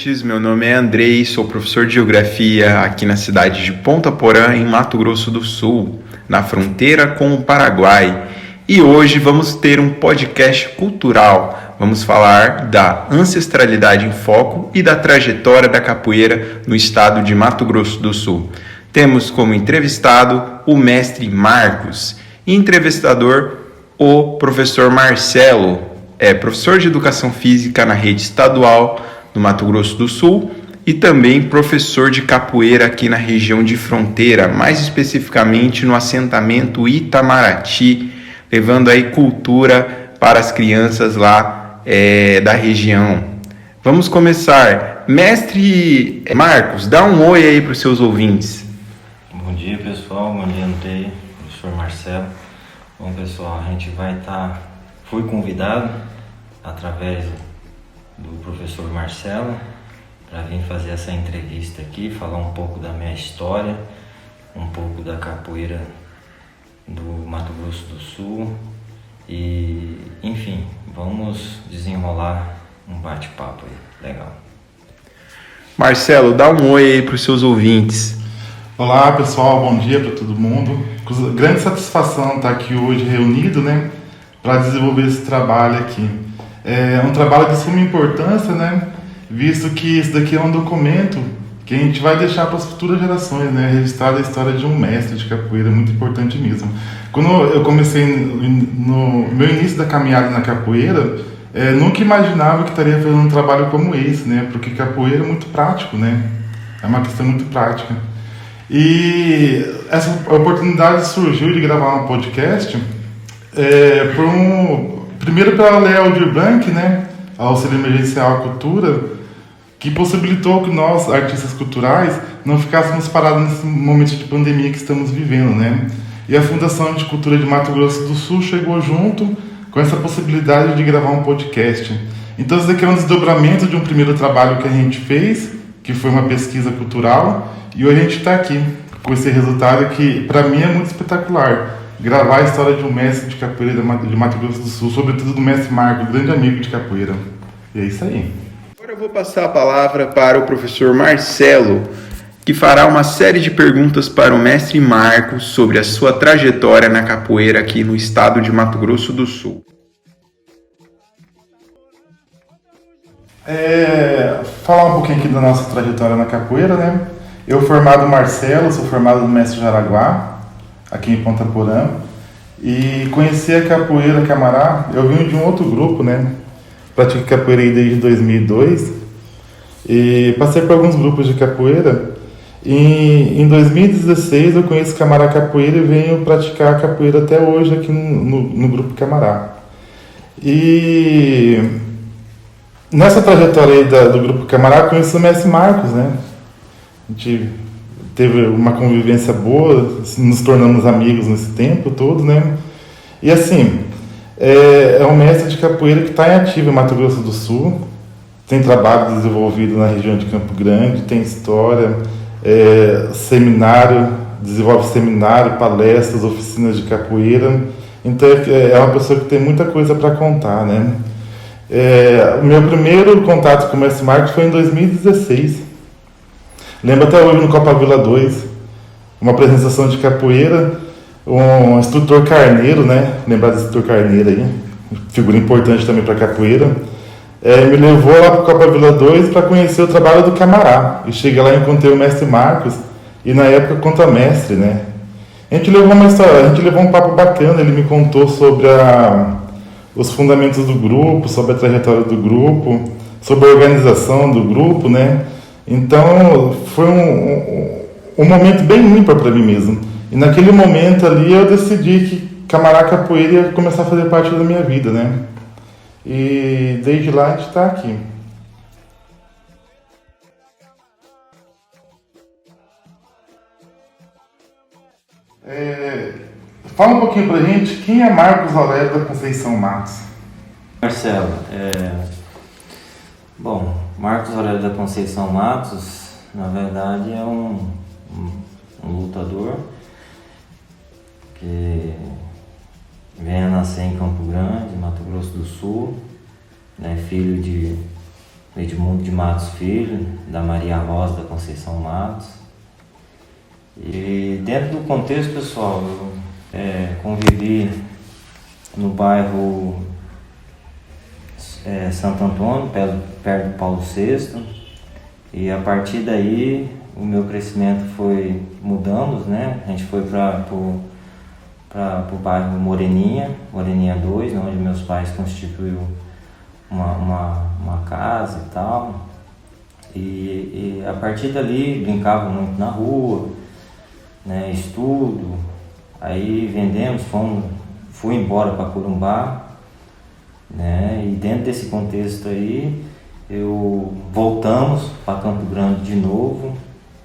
ouvintes, meu nome é Andrei, sou professor de Geografia aqui na cidade de Ponta Porã, em Mato Grosso do Sul, na fronteira com o Paraguai. E hoje vamos ter um podcast cultural. Vamos falar da ancestralidade em foco e da trajetória da capoeira no estado de Mato Grosso do Sul. Temos como entrevistado o mestre Marcos e entrevistador o professor Marcelo. É professor de Educação Física na rede estadual do Mato Grosso do Sul e também professor de capoeira aqui na região de fronteira, mais especificamente no assentamento Itamaraty, levando aí cultura para as crianças lá da região. Vamos começar. Mestre Marcos, dá um oi aí para os seus ouvintes. Bom dia, pessoal. Bom dia, Andrei, professor Marcelo. Bom, pessoal, a gente fui convidado através do professor Marcelo para vir fazer essa entrevista aqui, falar um pouco da minha história, um pouco da capoeira do Mato Grosso do Sul e, enfim, vamos desenrolar um bate-papo aí, legal. Marcelo, dá um oi aí para os seus ouvintes. Olá, pessoal, bom dia para todo mundo. Com grande satisfação estar aqui hoje reunido, né, para desenvolver esse trabalho aqui. É um trabalho de suma importância, né, visto que isso daqui é um documento que a gente vai deixar para as futuras gerações, né, registrada a história de um mestre de capoeira, muito importante mesmo. Quando eu comecei no meu início da caminhada na capoeira, nunca imaginava que estaria fazendo um trabalho como esse, né, porque capoeira é muito prático, né, é uma questão muito prática. E essa oportunidade surgiu de gravar um podcast primeiro pela Lei Aldir Blanc, né, Auxílio Emergencial à Cultura, que possibilitou que nós, artistas culturais, não ficássemos parados nesse momento de pandemia que estamos vivendo, né? E a Fundação de Cultura de Mato Grosso do Sul chegou junto com essa possibilidade de gravar um podcast. Então, isso daqui é um desdobramento de um primeiro trabalho que a gente fez, que foi uma pesquisa cultural, e hoje a gente está aqui com esse resultado que, para mim, é muito espetacular. Gravar a história de um mestre de capoeira de Mato Grosso do Sul, sobretudo do mestre Marcos, grande amigo de capoeira. E é isso aí. Agora eu vou passar a palavra para o professor Marcelo, que fará uma série de perguntas para o mestre Marcos sobre a sua trajetória na capoeira aqui no estado de Mato Grosso do Sul. Falar um pouquinho aqui da nossa trajetória na capoeira, né? Eu formado Marcelo, sou formado no Mestre Jaraguá, aqui em Ponta Porã, e conheci a capoeira Camará. Eu vim de um outro grupo, né? Pratico capoeira aí desde 2002 e passei por alguns grupos de capoeira. E em 2016 eu conheço Camará Capoeira e venho praticar capoeira até hoje aqui no grupo Camará. E nessa trajetória aí do grupo Camará, conheci o mestre Marcos, né? A gente teve uma convivência boa, nos tornamos amigos nesse tempo todo, né? E assim, é um mestre de capoeira que está em ativo em Mato Grosso do Sul, tem trabalho desenvolvido na região de Campo Grande, tem história, desenvolve seminário, palestras, oficinas de capoeira. Então é uma pessoa que tem muita coisa para contar, né? O meu primeiro contato com o mestre Marcos foi em 2016. Lembro até hoje no Copa Vila 2, uma apresentação de capoeira, um instrutor Carneiro, né? Lembrar do instrutor Carneiro aí, figura importante também para capoeira. Me levou lá para o Copa Vila 2 para conhecer o trabalho do Camará. E cheguei lá e encontrei o mestre Marcos, e na época contra-mestre, né? A gente levou um papo bacana, ele me contou sobre os fundamentos do grupo, sobre a trajetória do grupo, sobre a organização do grupo, né? Então, foi um momento bem ímpar para mim mesmo. E naquele momento ali eu decidi que Camará Capoeira ia começar a fazer parte da minha vida, né? E desde lá a gente está aqui. Fala um pouquinho pra gente, quem é Marcos Aurélio da Conceição Matos? Marcelo, bom, Marcos Aurélio da Conceição Matos, na verdade, é um lutador que vem a nascer em Campo Grande, Mato Grosso do Sul, né, filho de Edmundo de Matos Filho, da Maria Rosa da Conceição Matos. E dentro do contexto, pessoal, eu convivi no bairro Santo Antônio, perto do Paulo VI, e a partir daí o meu crescimento mudamos, né? A gente foi para o bairro Moreninha 2, onde meus pais constituíram uma casa e tal, e a partir dali brincava muito na rua, né? Estudo, aí vendemos, fui embora para Corumbá, né? E dentro desse contexto aí, voltamos para Campo Grande de novo,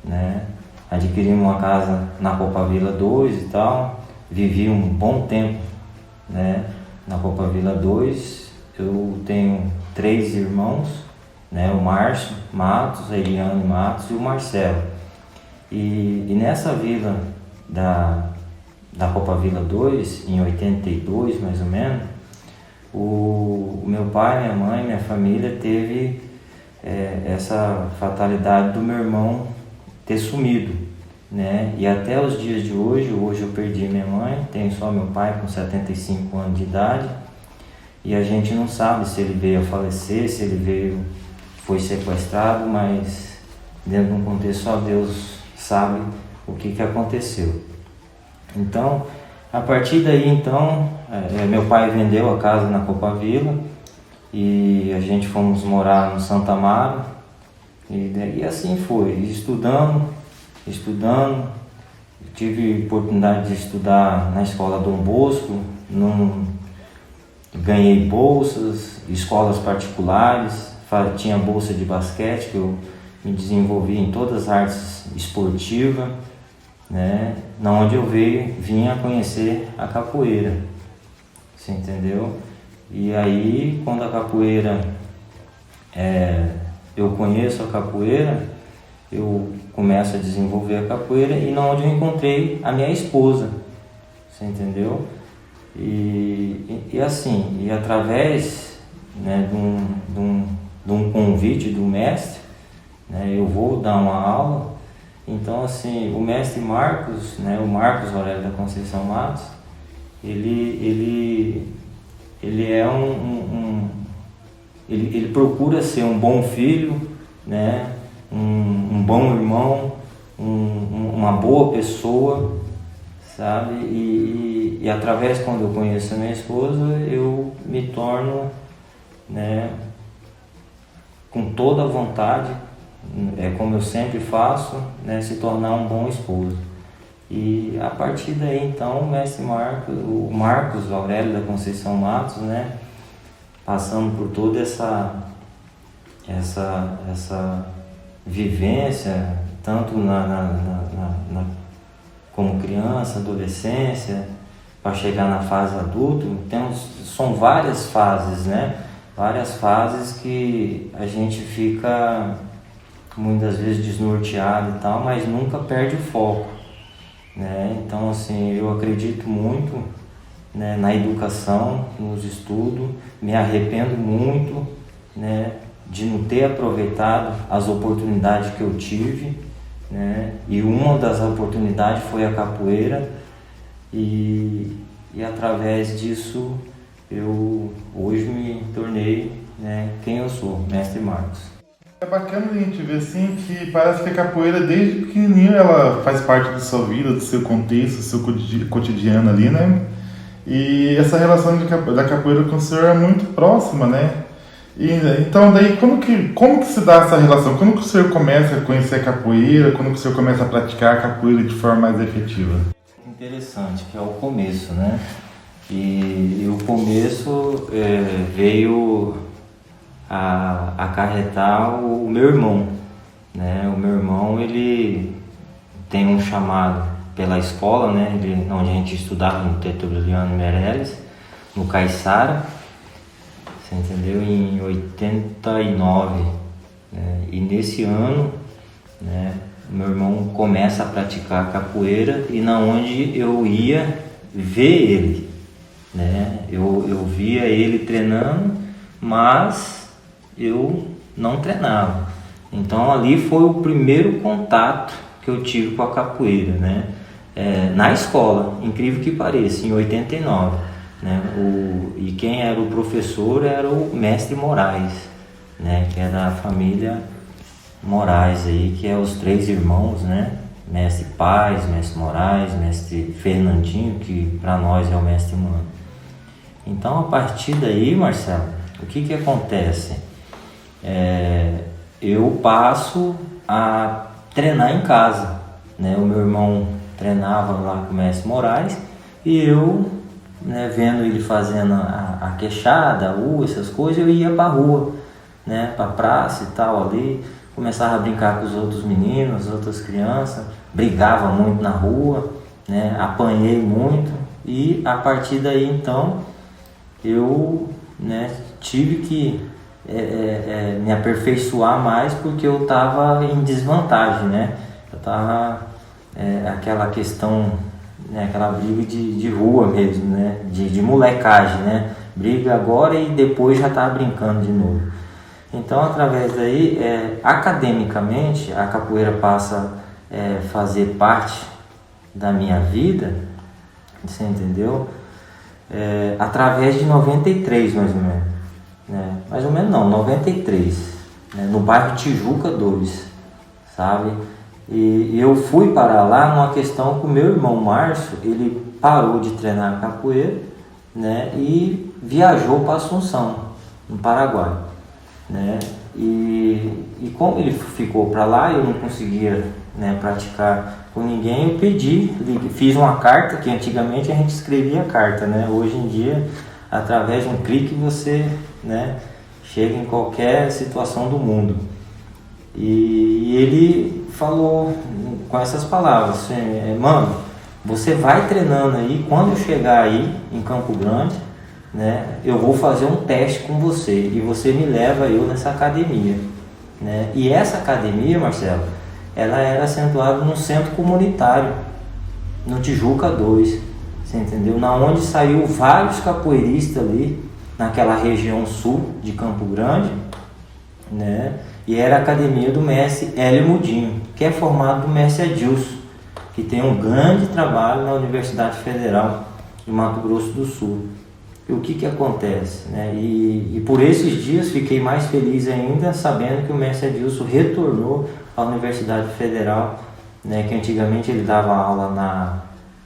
né? Adquirimos uma casa na Copavila 2 e tal, vivi um bom tempo, né, na Copavila 2. Eu tenho 3 irmãos, né, o Márcio Matos, a Eliane Matos e o Marcelo. E nessa vila da Copavila 2, em 82 mais ou menos, o meu pai, minha mãe, minha família teve essa fatalidade do meu irmão ter sumido, né? E até os dias de hoje eu perdi minha mãe, tenho só meu pai com 75 anos de idade, e a gente não sabe se ele veio a falecer, se ele foi sequestrado, mas dentro de um contexto só Deus sabe o que aconteceu. Então, a partir daí, então, meu pai vendeu a casa na Copavila e a gente fomos morar no Santa Amaro, e assim foi, estudando. Tive oportunidade de estudar na escola Dom Bosco, ganhei bolsas, escolas particulares, tinha bolsa de basquete, que eu me desenvolvi em todas as artes esportivas, né? Na onde eu vinha conhecer a capoeira, você entendeu? E aí, quando a capoeira, eu conheço a capoeira, eu começo a desenvolver a capoeira, e na onde eu encontrei a minha esposa, você entendeu? E assim, e através, né, de um convite do mestre, né, eu vou dar uma aula. Então, assim, o mestre Marcos, né, o Marcos Aurélio da Conceição Matos, ele é ele procura ser um bom filho, né, um bom irmão, uma boa pessoa, sabe? E através, quando eu conheço a minha esposa, eu me torno, né, com toda a vontade, como eu sempre faço, né, se tornar um bom esposo. E a partir daí, então, o mestre o Marcos Aurélio da Conceição Matos, né, passando por toda essa vivência, tanto como criança, adolescência, para chegar na fase adulta, são várias fases, né? Várias fases que a gente fica muitas vezes desnorteado e tal, mas nunca perde o foco, né? Então, assim, eu acredito muito, né, na educação, nos estudos, me arrependo muito, né, de não ter aproveitado as oportunidades que eu tive, né? E uma das oportunidades foi a capoeira, e através disso eu hoje me tornei, né, quem eu sou, mestre Marcos. É bacana a gente ver assim que parece que a capoeira desde pequenininho ela faz parte da sua vida, do seu contexto, do seu cotidiano ali, né? E essa relação da capoeira com o senhor é muito próxima, né? E, então daí como que se dá essa relação? Quando que o senhor começa a conhecer a capoeira? Quando que o senhor começa a praticar a capoeira de forma mais efetiva? Interessante, que é o começo, né? E o começo veio a acarretar o meu irmão, né? O meu irmão, ele tem um chamado pela escola, né? Onde a gente estudava no Tertuliano Meirelles, no Caiçara, você entendeu? Em 89, né? E nesse ano, né, meu irmão começa a praticar capoeira, e na onde eu ia ver ele, né? Eu via ele treinando, mas eu não treinava. Então ali foi o primeiro contato que eu tive com a capoeira, né? Na escola, incrível que pareça, em 89, né? E quem era o professor era o mestre Moraes, né? Que é da família Moraes aí, que é os 3 irmãos, né? Mestre Paz, mestre Moraes, mestre Fernandinho, que para nós é o mestre Mano. Então a partir daí, Marcelo, o que acontece? Eu passo a treinar em casa, né? O meu irmão treinava lá com o mestre Moraes e eu, né, vendo ele fazendo a queixada, essas coisas, eu ia pra rua, né, pra praça e tal ali, começava a brincar com os outros meninos, as outras crianças, brigava muito na rua, né, apanhei muito e a partir daí então eu, né, tive que me aperfeiçoar mais porque eu estava em desvantagem, né, eu estava aquela questão, né, aquela briga de rua mesmo, né, de molecagem, né, briga agora e depois já estava brincando de novo. Então através daí, academicamente, a capoeira passa a fazer parte da minha vida, você entendeu? Através de 93 mais ou menos, né? Mais ou menos não, 93, né? No bairro Tijuca 2, sabe? E eu fui para lá numa questão que o meu irmão Márcio, ele parou de treinar capoeira, né? E viajou para Assunção, no Paraguai, né? E como ele ficou para lá, eu não conseguia, né, praticar com ninguém, eu fiz uma carta, que antigamente a gente escrevia carta, né? Hoje em dia, através de um clique, você, né, chega em qualquer situação do mundo. E ele falou com essas palavras, assim, mano, você vai treinando aí, quando eu chegar aí em Campo Grande, né, eu vou fazer um teste com você e você me leva eu nessa academia, né? E essa academia, Marcelo, ela era acentuada num centro comunitário, no Tijuca 2, você entendeu? Na onde saiu vários capoeiristas ali, naquela região sul de Campo Grande, né? E era a academia do mestre Hélio Mudinho, que é formado do mestre Adilson, que tem um grande trabalho na Universidade Federal de Mato Grosso do Sul. E o que acontece, né? E por esses dias fiquei mais feliz ainda sabendo que o mestre Adilson retornou à Universidade Federal, né? Que antigamente ele dava aula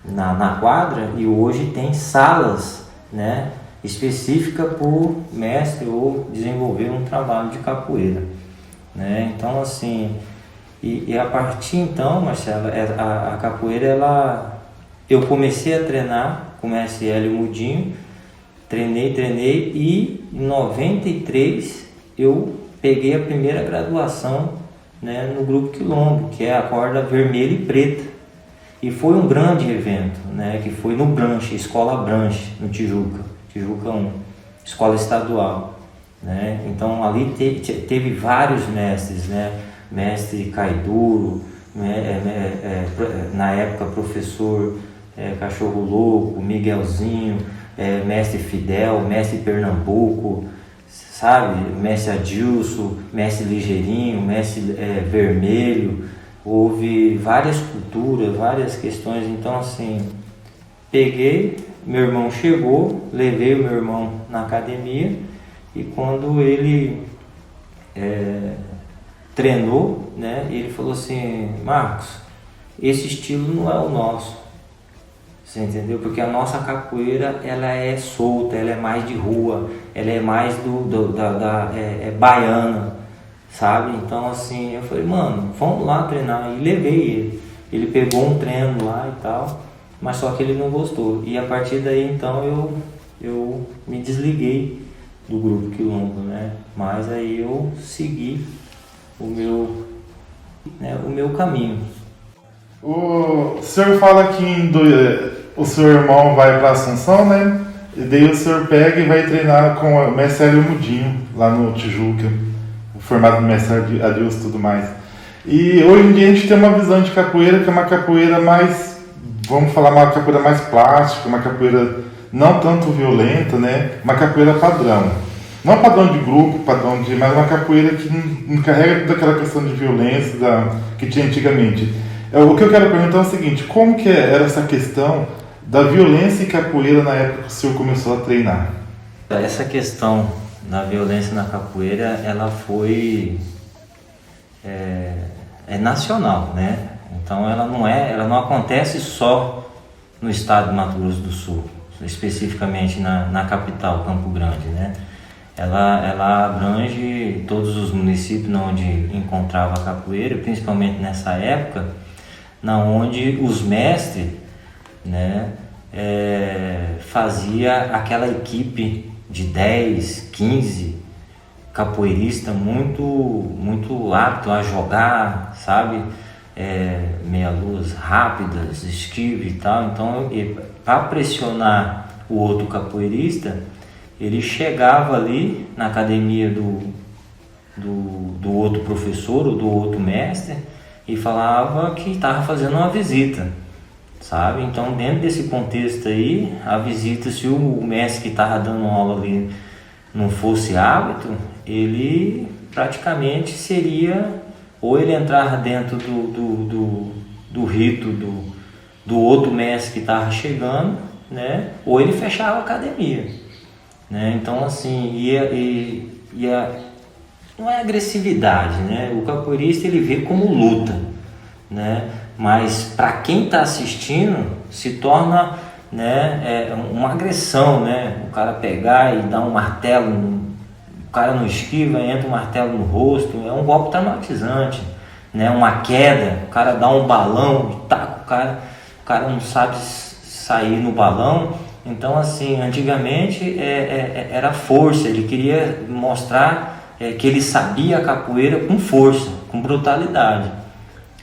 na quadra e hoje tem salas, né, específicas por mestre ou desenvolver um trabalho de capoeira, né? Então assim, e a partir então, Marcelo, a capoeira, eu comecei a treinar com o mestre Hélio Mudinho, treinei e em 93 eu peguei a primeira graduação, né, no Grupo Quilombo, que é a corda vermelha e preta, e foi um grande evento, né, que foi no Branche, Escola Branche, no Tijuca 1, escola estadual, né? Então ali teve vários mestres, né, mestre Caiduro, na época professor Cachorro Louco, Miguelzinho, mestre Fidel, mestre Pernambuco, sabe, mestre Adilson, mestre Ligeirinho, mestre Vermelho. Houve várias culturas, várias questões. Então assim, peguei, meu irmão chegou, levei o meu irmão na academia e quando ele treinou, né, ele falou assim: Marcos, esse estilo não é o nosso. Você entendeu? Porque a nossa capoeira, ela é solta, ela é mais de rua, ela é mais baiana, sabe? Então assim, eu falei, mano, vamos lá treinar. E levei ele. Ele pegou um treino lá e tal, mas só que ele não gostou. E a partir daí, então, eu me desliguei do Grupo Quilombo, né? Mas aí eu segui o meu caminho. O senhor fala que o seu irmão vai para Assunção, né? E daí o senhor pega e vai treinar com o mestre Hélio Mudinho, lá no Tijuca, formado no mestre Adilson e tudo mais. E hoje em dia a gente tem uma visão de capoeira que é uma capoeira mais, vamos falar, uma capoeira mais plástica, uma capoeira não tanto violenta, né? Uma capoeira padrão. não padrão de grupo, mas uma capoeira que não carrega toda aquela questão de violência que tinha antigamente. O que eu quero perguntar é o seguinte, como que era essa questão da violência e capoeira na época que o senhor começou a treinar? Essa questão da violência na capoeira, ela foi nacional, né? Então ela não acontece só no estado de Mato Grosso do Sul, especificamente na capital, Campo Grande, né? Ela abrange todos os municípios onde encontrava a capoeira, principalmente nessa época, onde os mestres, né, fazia aquela equipe de 10, 15 capoeiristas muito apto a jogar, sabe? Meia-luas rápidas, esquive e tal. Então, para pressionar o outro capoeirista, ele chegava ali na academia do outro professor ou do outro mestre e falava que estava fazendo uma visita, sabe? Então, dentro desse contexto aí, a visita, se o mestre que estava dando aula ali não fosse hábito, ele praticamente seria, ou ele entrava dentro do rito do outro mestre que estava chegando, né? Ou ele fechava a academia, né? Então, assim, não é agressividade, né? O capoeirista, ele vê como luta, né? Mas para quem está assistindo, se torna, né, uma agressão, né? O cara pegar e dar um martelo, o cara não esquiva, entra um martelo no rosto, é um golpe traumatizante, né? Uma queda, o cara dá um balão e taca o cara não sabe sair no balão. Então, assim, antigamente era força, ele queria mostrar que ele sabia a capoeira com força, com brutalidade,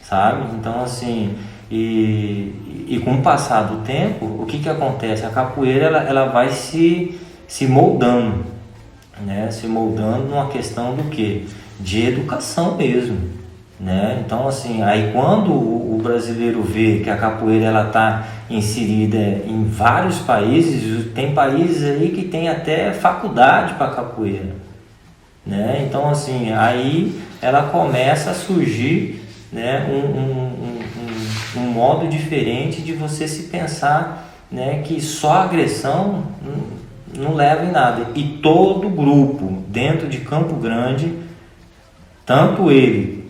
sabe? Então, assim, e com o passar do tempo, o que acontece? A capoeira ela vai se moldando, né? Se moldando numa questão do quê? De educação mesmo, né? Então, assim, aí quando o brasileiro vê que a capoeira ela está inserida em vários países, tem países aí que tem até faculdade para capoeira, né? Então, assim, aí ela começa a surgir, né, um modo diferente de você se pensar, né, que só agressão não leva em nada. E todo grupo dentro de Campo Grande, tanto ele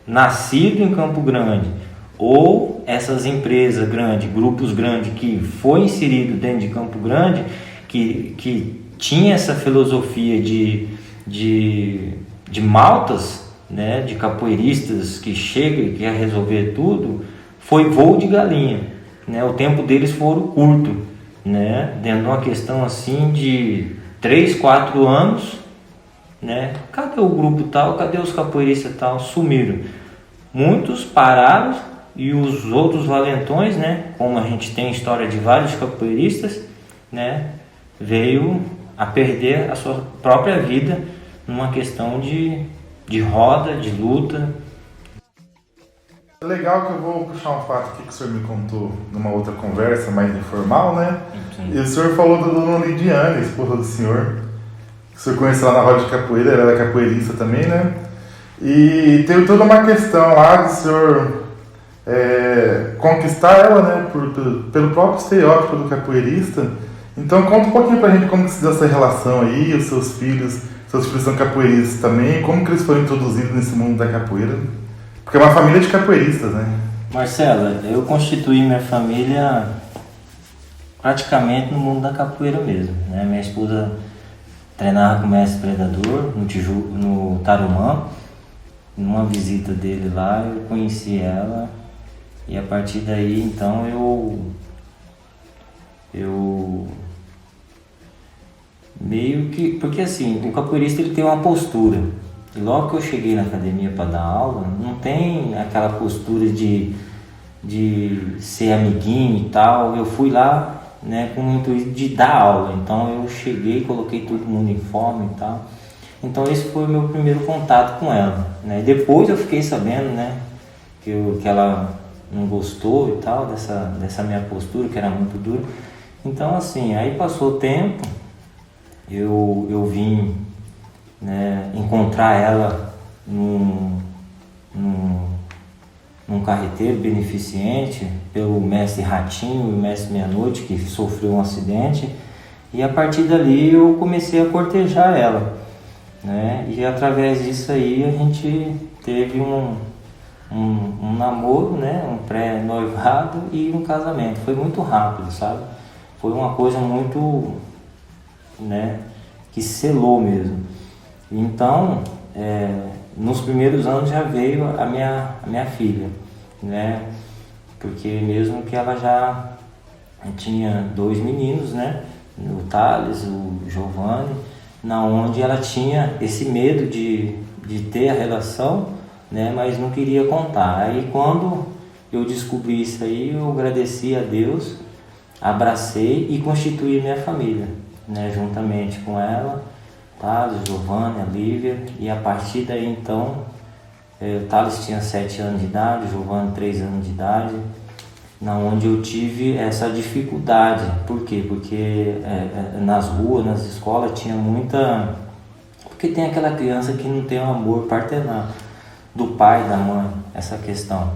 nascido em Campo Grande ou essas empresas grandes, grupos grandes que foi inserido dentro de Campo Grande, que tinha essa filosofia de maltas, né, de capoeiristas que chega e quer resolver tudo, foi voo de galinha, né? O tempo deles foram curto, né? Dentro de uma questão assim de 3, 4 anos, né? Cadê o grupo tal? Cadê os capoeiristas tal? Sumiram. Muitos pararam e os outros valentões, né? Como a gente tem história de vários capoeiristas, né? Veio a perder a sua própria vida numa questão de roda, de luta. É legal que eu vou puxar um fato aqui que o senhor me contou numa outra conversa mais informal, né? Sim. E o senhor falou da dona Lidiane, esposa do senhor, que o senhor conheceu lá na roda de capoeira, ela era capoeirista também, né? E teve toda uma questão lá do senhor conquistar ela, né? Pelo próprio estereótipo do capoeirista. Então conta um pouquinho pra gente como que se deu essa relação aí, os seus filhos são capoeiristas também, como que eles foram introduzidos nesse mundo da capoeira? Porque é uma família de capoeiristas, né? Marcela, eu constituí minha família praticamente no mundo da capoeira mesmo, né? Minha esposa treinava com o mestre Predador no Tarumã. Numa visita dele lá, eu conheci ela e a partir daí, então, eu meio que... Porque assim, o capoeirista ele tem uma postura. E logo que eu cheguei na academia para dar aula, não tem aquela postura de ser amiguinho e tal. Eu fui lá, né, com o intuito de dar aula. Então eu cheguei, coloquei todo mundo em forma e tal. Então esse foi o meu primeiro contato com ela, né? Depois eu fiquei sabendo, né, que ela não gostou e tal dessa minha postura, que era muito dura. Então assim, aí passou o tempo, eu vim, né, encontrar ela num carreteiro beneficente pelo mestre Ratinho e o mestre Meia-Noite, que sofreu um acidente, e a partir dali eu comecei a cortejar ela, né? E através disso aí a gente teve um namoro, né? Um pré-noivado e um casamento. Foi muito rápido, sabe? Foi uma coisa muito, né, que selou mesmo. Então, nos primeiros anos já veio a minha filha, né? Porque mesmo que ela já tinha 2 meninos, né? O Thales, o Giovanni, na onde ela tinha esse medo de ter a relação, né? Mas não queria contar. Aí quando eu descobri isso aí, eu agradeci a Deus, abracei e constituí minha família, né? Juntamente com ela, Thales, Giovanni, a Lívia, e a partir daí então, o Thales tinha 7 anos de idade, o Giovanni 3 anos de idade, na onde eu tive essa dificuldade. Por quê? Porque nas ruas, nas escolas tinha muita... Porque tem aquela criança que não tem o amor paternal do pai, da mãe, essa questão.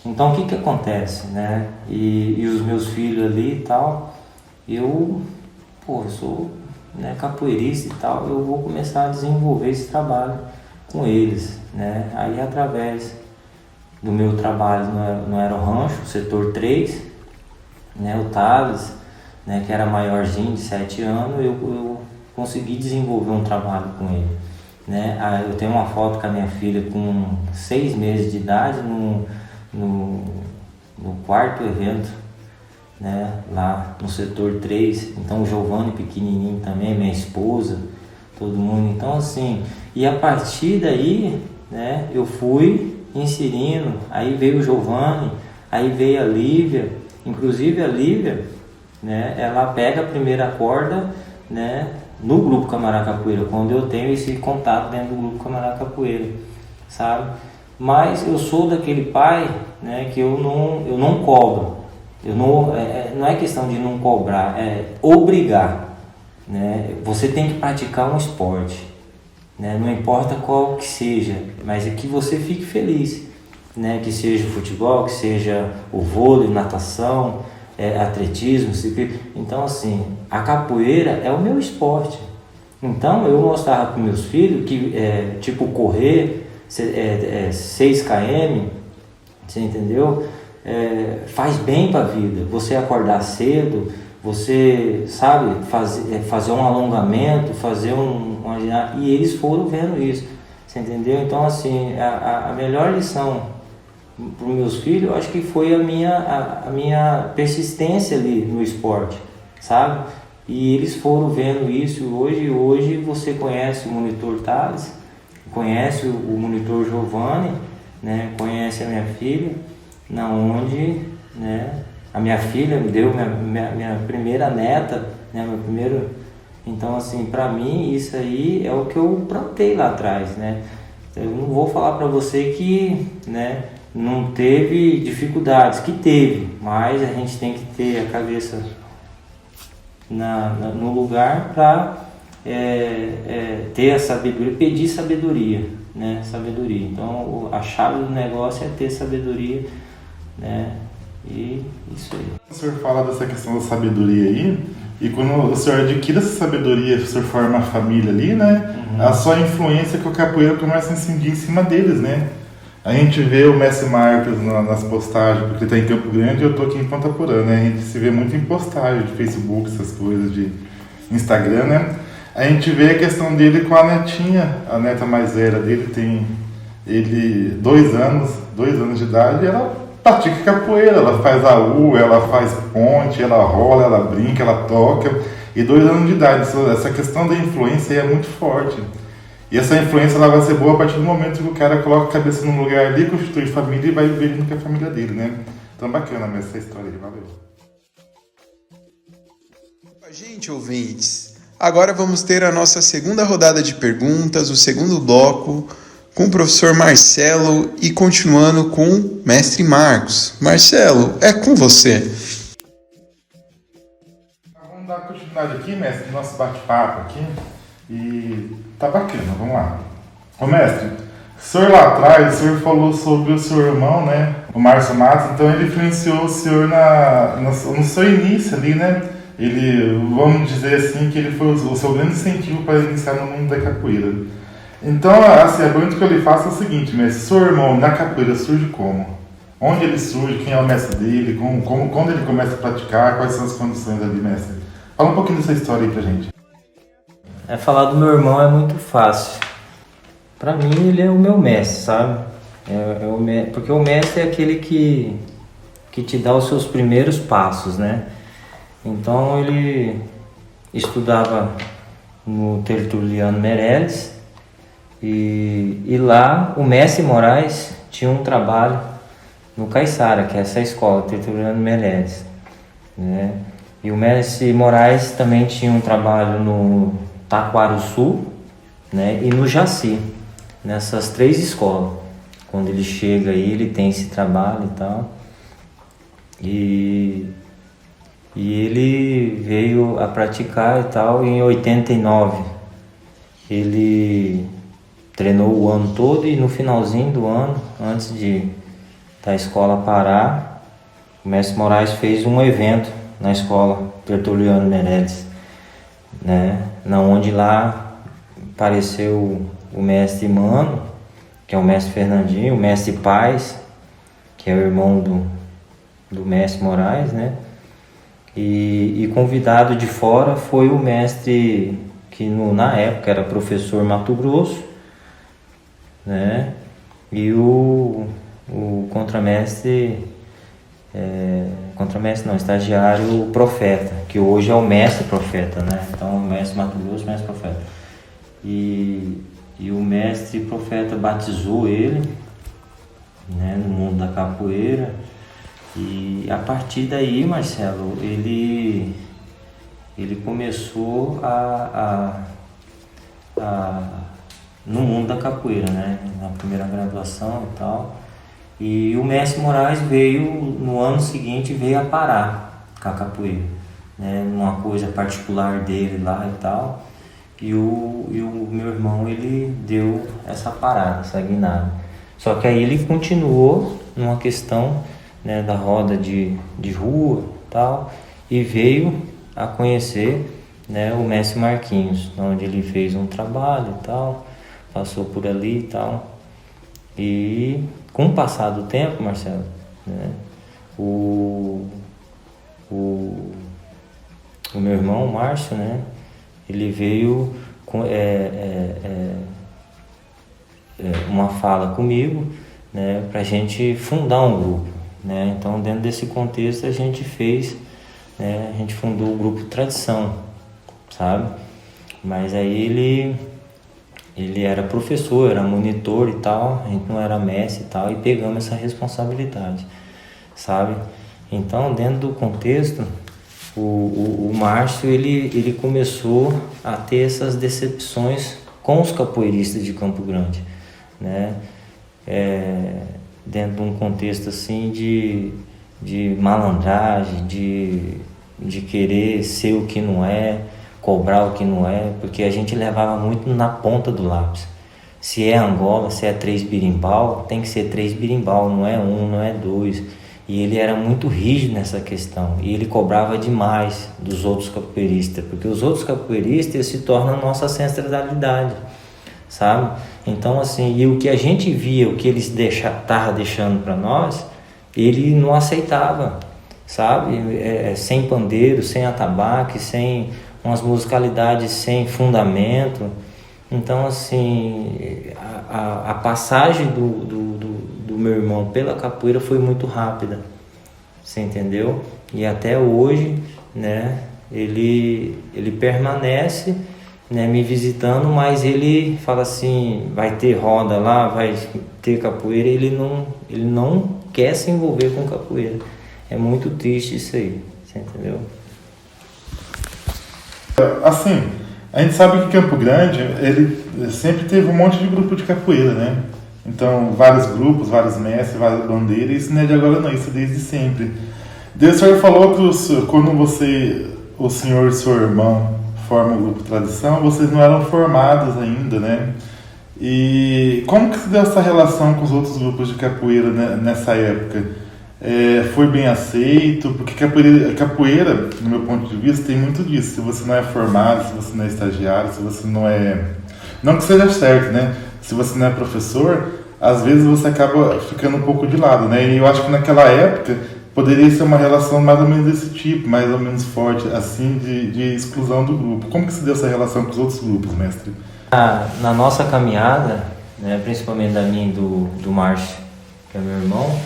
Então o que acontece, né? E os meus filhos ali e tal, eu sou, né, capoeirista e tal, eu vou começar a desenvolver esse trabalho com eles, né? Aí através do meu trabalho no Aerorancho, setor 3, né, o Thales, né, que era maiorzinho, de 7 anos, eu consegui desenvolver um trabalho com ele, né? Eu tenho uma foto com a minha filha com 6 meses de idade no 4º evento, né, lá no setor 3, então o Giovanni pequenininho também, minha esposa, todo mundo. Então assim, e a partir daí, né, eu fui inserindo, aí veio o Giovanni, aí veio a Lívia. Inclusive a Lívia, né, ela pega a primeira corda, né, no Grupo Camará Capoeira, quando eu tenho esse contato dentro do Grupo Camará Capoeira, sabe? Mas eu sou daquele pai, né, que eu não cobro, não é questão de não cobrar, é obrigar, né? Você tem que praticar um esporte, né? Não importa qual que seja, mas é que você fique feliz, né? Que seja o futebol, que seja o vôlei, natação, atletismo. Então assim, a capoeira é o meu esporte. Então eu mostrava para meus filhos que tipo correr 6 km, você entendeu? Faz bem para a vida. Você acordar cedo, você sabe fazer um alongamento, fazer e eles foram vendo isso, você entendeu? Então assim, a melhor lição para os meus filhos, eu acho que foi a minha persistência ali no esporte, sabe? E eles foram vendo isso. Hoje você conhece o monitor Thales, conhece o monitor Giovanni, né? Conhece a minha filha, na onde, né, a minha filha me deu minha primeira neta, né, meu primeiro. Então assim, para mim isso aí é o que eu plantei lá atrás, né? Eu não vou falar para você que, né, não teve dificuldades, que teve, mas a gente tem que ter a cabeça no lugar para ter a sabedoria, pedir sabedoria, né? Sabedoria. Então a chave do negócio é ter sabedoria, né? E isso aí. O senhor fala dessa questão da sabedoria aí, e quando o senhor adquire essa sabedoria, o senhor forma a família ali, né? Uhum. A sua influência com a capoeira começa a incidir em cima deles, né? A gente vê o Mestre Marcos nas postagens, porque ele está em Campo Grande e eu estou aqui em Ponta Porã, né? A gente se vê muito em postagem de Facebook, essas coisas, de Instagram, né? A gente vê a questão dele com a netinha, a neta mais velha dele tem 2 anos de idade, e ela pratica capoeira, ela faz AU, ela faz ponte, ela rola, ela brinca, ela toca, e 2 anos de idade. Essa questão da influência aí é muito forte. E essa influência ela vai ser boa a partir do momento que o cara coloca a cabeça num lugar ali, constitui família e vai viver junto com a família dele, né? Então bacana mesmo essa história aí, valeu. Gente, ouvintes, agora vamos ter a nossa segunda rodada de perguntas, o segundo bloco, com o professor Marcelo e continuando com o mestre Marcos. Marcelo, é com você. Vamos dar continuidade aqui, mestre, no nosso bate-papo aqui. E tá bacana, vamos lá. Ô, mestre, o senhor lá atrás, o senhor falou sobre o seu irmão, né? O Márcio Matos, então ele influenciou o senhor no seu início ali, né? Ele, vamos dizer assim, que ele foi o seu grande incentivo para iniciar no mundo da capoeira. Então, assim, a pergunta que eu lhe faço é o seguinte, mestre, seu irmão na capoeira surge como? Onde ele surge, quem é o mestre dele, quando ele começa a praticar, quais são as condições ali, mestre? Fala um pouquinho dessa história aí pra gente. Falar do meu irmão é muito fácil. Pra mim, ele é o meu mestre, sabe? Porque o mestre é aquele que te dá os seus primeiros passos, né? Então, ele estudava no Tertuliano Meirelles e lá o mestre Moraes tinha um trabalho no Caiçara, que é essa escola, Tertuliano Meirelles, né? E o mestre Moraes também tinha um trabalho no Taquarussu, né? E no Jaci, nessas 3 escolas. Quando ele chega aí, ele tem esse trabalho e tal. E ele veio a praticar e tal. E em 89 ele treinou o ano todo e no finalzinho do ano, antes da escola parar, o mestre Moraes fez um evento na escola Tertuliano Meirelles, né? Onde lá apareceu o mestre Mano, que é o mestre Fernandinho, o mestre Paz, que é o irmão do mestre Moraes, né? E convidado de fora foi o mestre que na época era professor Mato Grosso, né? E o estagiário Profeta, que hoje é o mestre Profeta, né? Então, o mestre Mato Grosso, mestre Profeta. E o mestre Profeta batizou ele, né, no mundo da capoeira. E a partir daí, Marcelo, ele começou no mundo da capoeira, né? Na primeira graduação e tal. E o mestre Moraes no ano seguinte, veio a parar com a capoeira, né? Uma coisa particular dele lá e tal. E o meu irmão, ele deu essa parada, essa guinada. Só que aí ele continuou numa questão, né, da roda de rua e tal, e veio a conhecer, né, o mestre Marquinhos, onde ele fez um trabalho e tal, passou por ali e tal. E com o passar do tempo, Marcelo, né, o meu irmão, o Márcio, né, ele veio com uma fala comigo, né, para a gente fundar um grupo, né? Então, dentro desse contexto, a gente fundou o grupo Tradição, sabe? Mas aí ele era professor, era monitor e tal, a gente não era mestre e tal, e pegamos essa responsabilidade, sabe? Então, dentro do contexto, o Márcio, ele começou a ter essas decepções com os capoeiristas de Campo Grande, né? Dentro de um contexto assim de malandragem, de querer ser o que não é, cobrar o que não é, porque a gente levava muito na ponta do lápis. Se é Angola, se é 3 birimbau, tem que ser 3 birimbau, não é 1, não é 2. E ele era muito rígido nessa questão, e ele cobrava demais dos outros capoeiristas, porque os outros capoeiristas se tornam nossa ancestralidade, sabe? Então, assim, e o que a gente via, o que eles estavam deixando para nós, ele não aceitava, sabe? Sem pandeiro, sem atabaque, sem umas musicalidades sem fundamento. Então, assim, a passagem do meu irmão pela capoeira foi muito rápida, você entendeu? E até hoje, né, ele permanece, né, me visitando, mas ele fala assim, vai ter roda lá, vai ter capoeira, ele não quer se envolver com capoeira. É muito triste isso aí, você entendeu? Assim, a gente sabe que Campo Grande, ele sempre teve um monte de grupo de capoeira, né? Então, vários grupos, vários mestres, várias bandeiras, isso não é de agora não, isso é desde sempre. Daí o senhor falou que quando o senhor e sua irmã formam o grupo Tradição, vocês não eram formados ainda, né? E como que se deu essa relação com os outros grupos de capoeira, né, nessa época? Foi bem aceito? Porque capoeira, no meu ponto de vista, tem muito disso. Se você não é formado, se você não é estagiário, se você não é... Não que seja certo, né? Se você não é professor, às vezes você acaba ficando um pouco de lado, né? E eu acho que naquela época poderia ser uma relação mais ou menos desse tipo, mais ou menos forte, assim, de exclusão do grupo. Como que se deu essa relação com os outros grupos, mestre? Na nossa caminhada, né, principalmente da minha e do Márcio, que é meu irmão,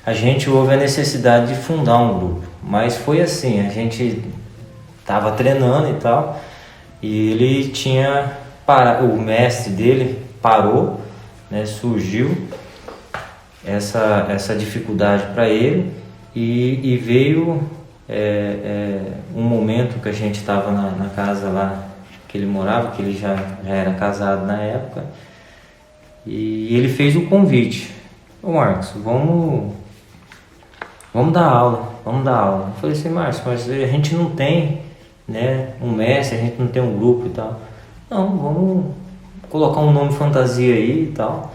a gente houve a necessidade de fundar um grupo. Mas foi assim, a gente estava treinando e tal, e ele tinha parado, o mestre dele parou, né, surgiu essa dificuldade para ele, e veio um momento que a gente estava na casa lá que ele morava, que ele já era casado na época, e ele fez o convite: ô Marcos, vamos dar aula. Eu falei assim: Marcos, mas a gente não tem, né, um mestre, a gente não tem um grupo e tal. Não, vamos colocar um nome fantasia aí e tal.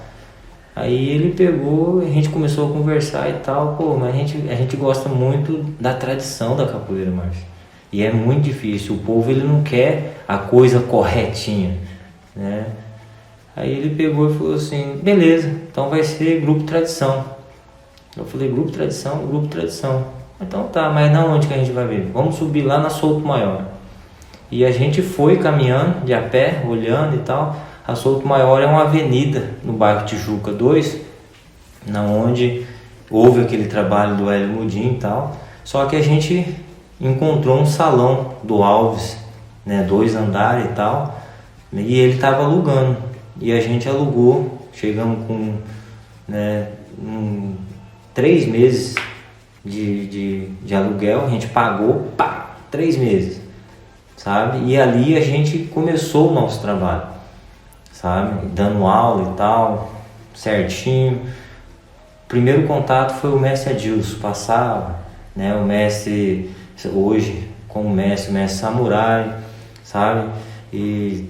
Aí ele pegou, a gente começou a conversar e tal. Pô, mas a gente gosta muito da tradição da capoeira, Márcio. E é muito difícil, o povo ele não quer a coisa corretinha, né? Aí ele pegou e falou assim: beleza, então vai ser Grupo Tradição. Eu falei: Grupo Tradição? Grupo Tradição. Então tá, mas na onde que a gente vai ver? Vamos subir lá na Souto Maior. E a gente foi caminhando de a pé, olhando e tal. A Souto Maior é uma avenida no bairro Tijuca 2, na onde houve aquele trabalho do Hélio Mudim e tal. Só que a gente encontrou um salão do Alves, né, 2 andares e tal, e ele estava alugando, e a gente alugou. Chegamos com, né, 3 meses de aluguel, a gente pagou 3 meses, sabe? E ali a gente começou o nosso trabalho, sabe? Dando aula e tal, certinho. O primeiro contato foi o mestre Adilson, passava, né, o mestre hoje com o mestre Samurai, sabe? E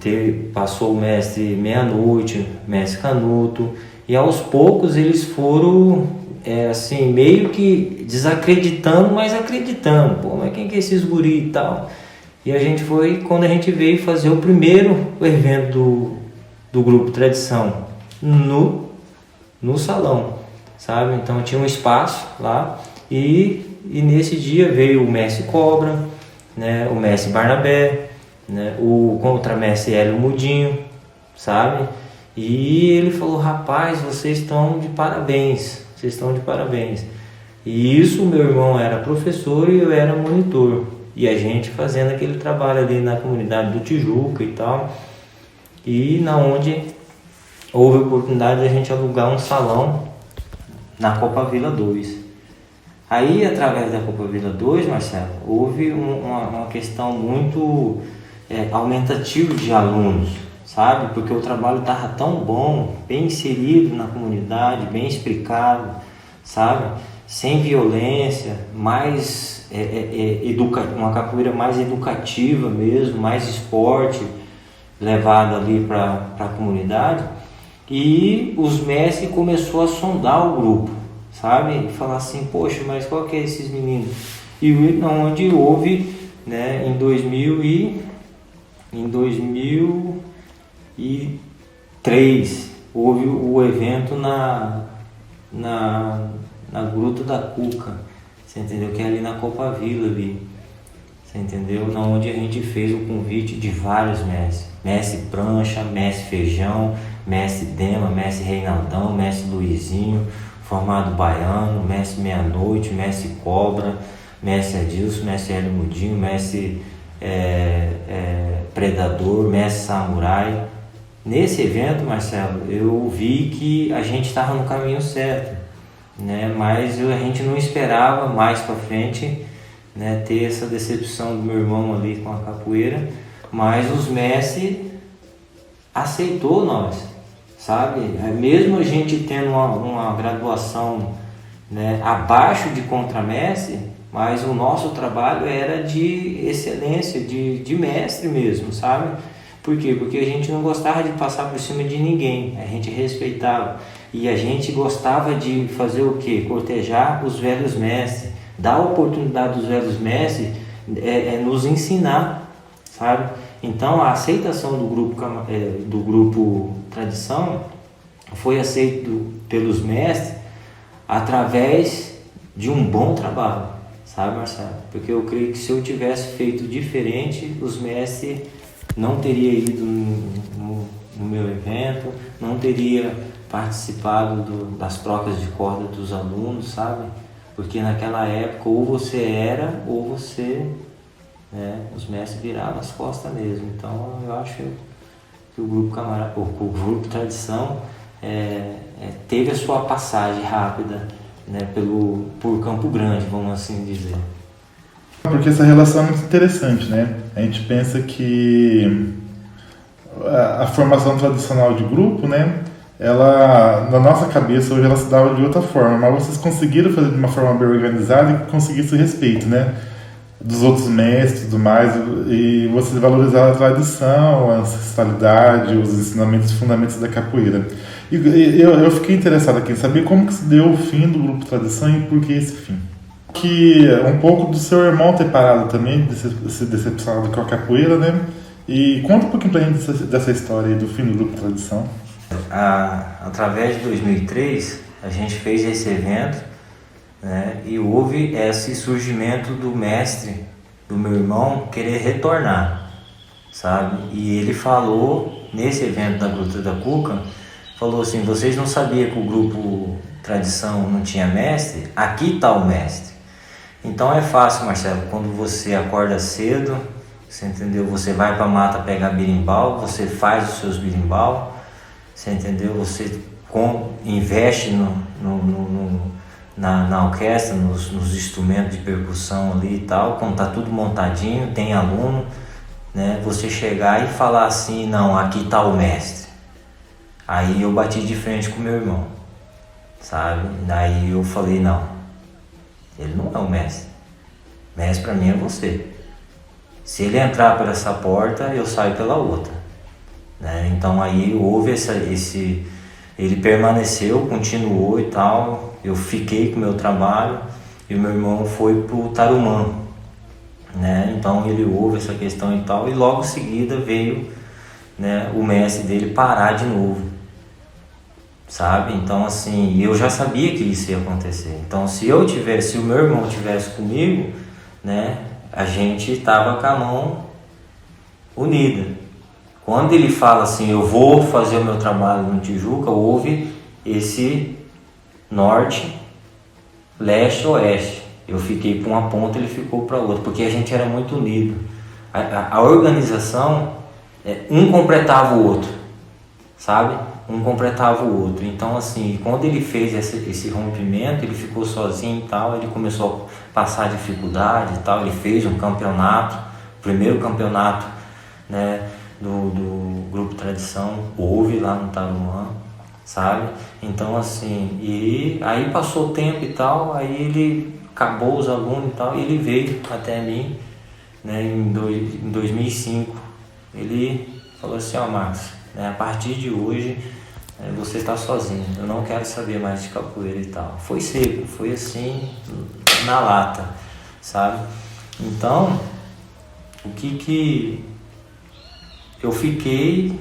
passou o mestre Meia-Noite, mestre Canuto, e aos poucos eles foram assim, meio que desacreditando, mas acreditando. Pô, mas quem que é esses guri e tal? E a gente foi, quando a gente veio fazer o primeiro evento do Grupo Tradição no salão, sabe? Então tinha um espaço lá, e nesse dia veio o mestre Cobra, né, o mestre Barnabé, né, o contramestre Hélio Mudinho, sabe? E ele falou: rapaz, vocês estão de parabéns. E isso, meu irmão era professor e eu era monitor, e a gente fazendo aquele trabalho ali na comunidade do Tijuca e tal, e na onde houve a oportunidade de a gente alugar um salão na Copa Vila 2. Aí, através da Copa Vila 2, Marcelo, houve uma questão muito aumentativa de alunos, sabe? Porque o trabalho estava tão bom, bem inserido na comunidade, bem explicado, sabe? Sem violência, mais uma capoeira mais educativa mesmo, mais esporte levado ali para a comunidade. E os mestres começaram a sondar o grupo, sabe? E falar assim: poxa, mas qual que é esses meninos? E onde houve, né, em 2003 houve o evento na Gruta da Cuca, você entendeu? Que é ali na Copa Vila ali, você entendeu? Onde a gente fez o convite de vários mestres: mestre Prancha, mestre Feijão, mestre Dema, mestre Reinaldão, mestre Luizinho, formado baiano, mestre Meia-Noite, mestre Cobra, mestre Adilson, mestre Hélio Mudinho, mestre Predador, mestre Samurai. Nesse evento, Marcelo, eu vi que a gente estava no caminho certo, né? Mas a gente não esperava mais para frente, né, ter essa decepção do meu irmão ali com a capoeira, mas os mestres aceitou nós, sabe? Mesmo a gente tendo uma graduação, né, abaixo de contramestre, mas o nosso trabalho era de excelência, de mestre mesmo, sabe? Por quê? Porque a gente não gostava de passar por cima de ninguém, a gente respeitava. E a gente gostava de fazer o quê? Cortejar os velhos mestres, dar a oportunidade dos velhos mestres nos ensinar, sabe? Então a aceitação do grupo Tradição foi aceito pelos mestres através de um bom trabalho, sabe, Marcelo? Porque eu creio que se eu tivesse feito diferente, os mestres não teriam ido no meu evento, não teria participado das trocas de corda dos alunos, sabe? Porque naquela época ou você era ou você, né, os mestres viravam as costas mesmo. Então eu acho que o grupo Tradição teve a sua passagem rápida, né, por Campo Grande, vamos assim dizer. Porque essa relação é muito interessante, né? A gente pensa que a formação tradicional de grupo, né? Ela, na nossa cabeça, hoje ela se dava de outra forma, mas vocês conseguiram fazer de uma forma bem organizada e conseguir esse respeito, né? Dos outros mestres e tudo mais, e vocês valorizaram a tradição, a ancestralidade, os ensinamentos e fundamentos da capoeira. E eu fiquei interessado aqui em saber como que se deu o fim do grupo Tradição e por que esse fim. Que um pouco do seu irmão ter parado também, se decepcionado com a capoeira, né? E conta um pouquinho pra gente dessa história aí do fim do grupo Tradição. Através de 2003, a gente fez esse evento, né? E houve esse surgimento do mestre, do meu irmão, querer retornar, sabe? E ele falou, nesse evento da Gruta da Cuca, falou assim: vocês não sabiam que o grupo Tradição não tinha mestre? Aqui está o mestre. Então é fácil, Marcelo, quando você acorda cedo, você entendeu? Você vai para a mata pegar berimbau, você faz os seus berimbau, você entendeu? Você investe na orquestra, nos instrumentos de percussão ali e tal, quando tá tudo montadinho, tem aluno, né? Você chegar e falar assim: não, aqui está o mestre. Aí eu bati de frente com meu irmão, sabe? Daí eu falei: não, ele não é o mestre. Mestre para mim é você. Se ele entrar por essa porta, eu saio pela outra, né? Então aí houve ele permaneceu, continuou e tal. Eu fiquei com o meu trabalho e o meu irmão foi pro Tarumã, né? Então ele houve essa questão e tal, e logo em seguida veio, né, o mestre dele parar de novo, sabe? Então assim, eu já sabia que isso ia acontecer. Então se o meu irmão tivesse comigo, né, a gente tava com a mão unida. Quando ele fala assim: eu vou fazer o meu trabalho no Tijuca, houve esse norte, leste, oeste. Eu fiquei para uma ponta, ele ficou para outra, porque a gente era muito unido. A organização, um completava o outro, sabe? Um completava o outro. Então assim, quando ele fez esse rompimento, ele ficou sozinho e tal, ele começou a passar dificuldade e tal. Ele fez um campeonato, primeiro campeonato, né, do Grupo Tradição, houve lá no Tarumã, sabe? Então assim, e aí passou o tempo e tal, aí ele acabou os alunos e tal, e ele veio até mim, né, em 2005. Ele falou assim: ó, Marcos, né, a partir de hoje você está sozinho, eu não quero saber mais de capoeira e tal. Foi seco, foi assim, na lata, sabe? Então, o que eu fiquei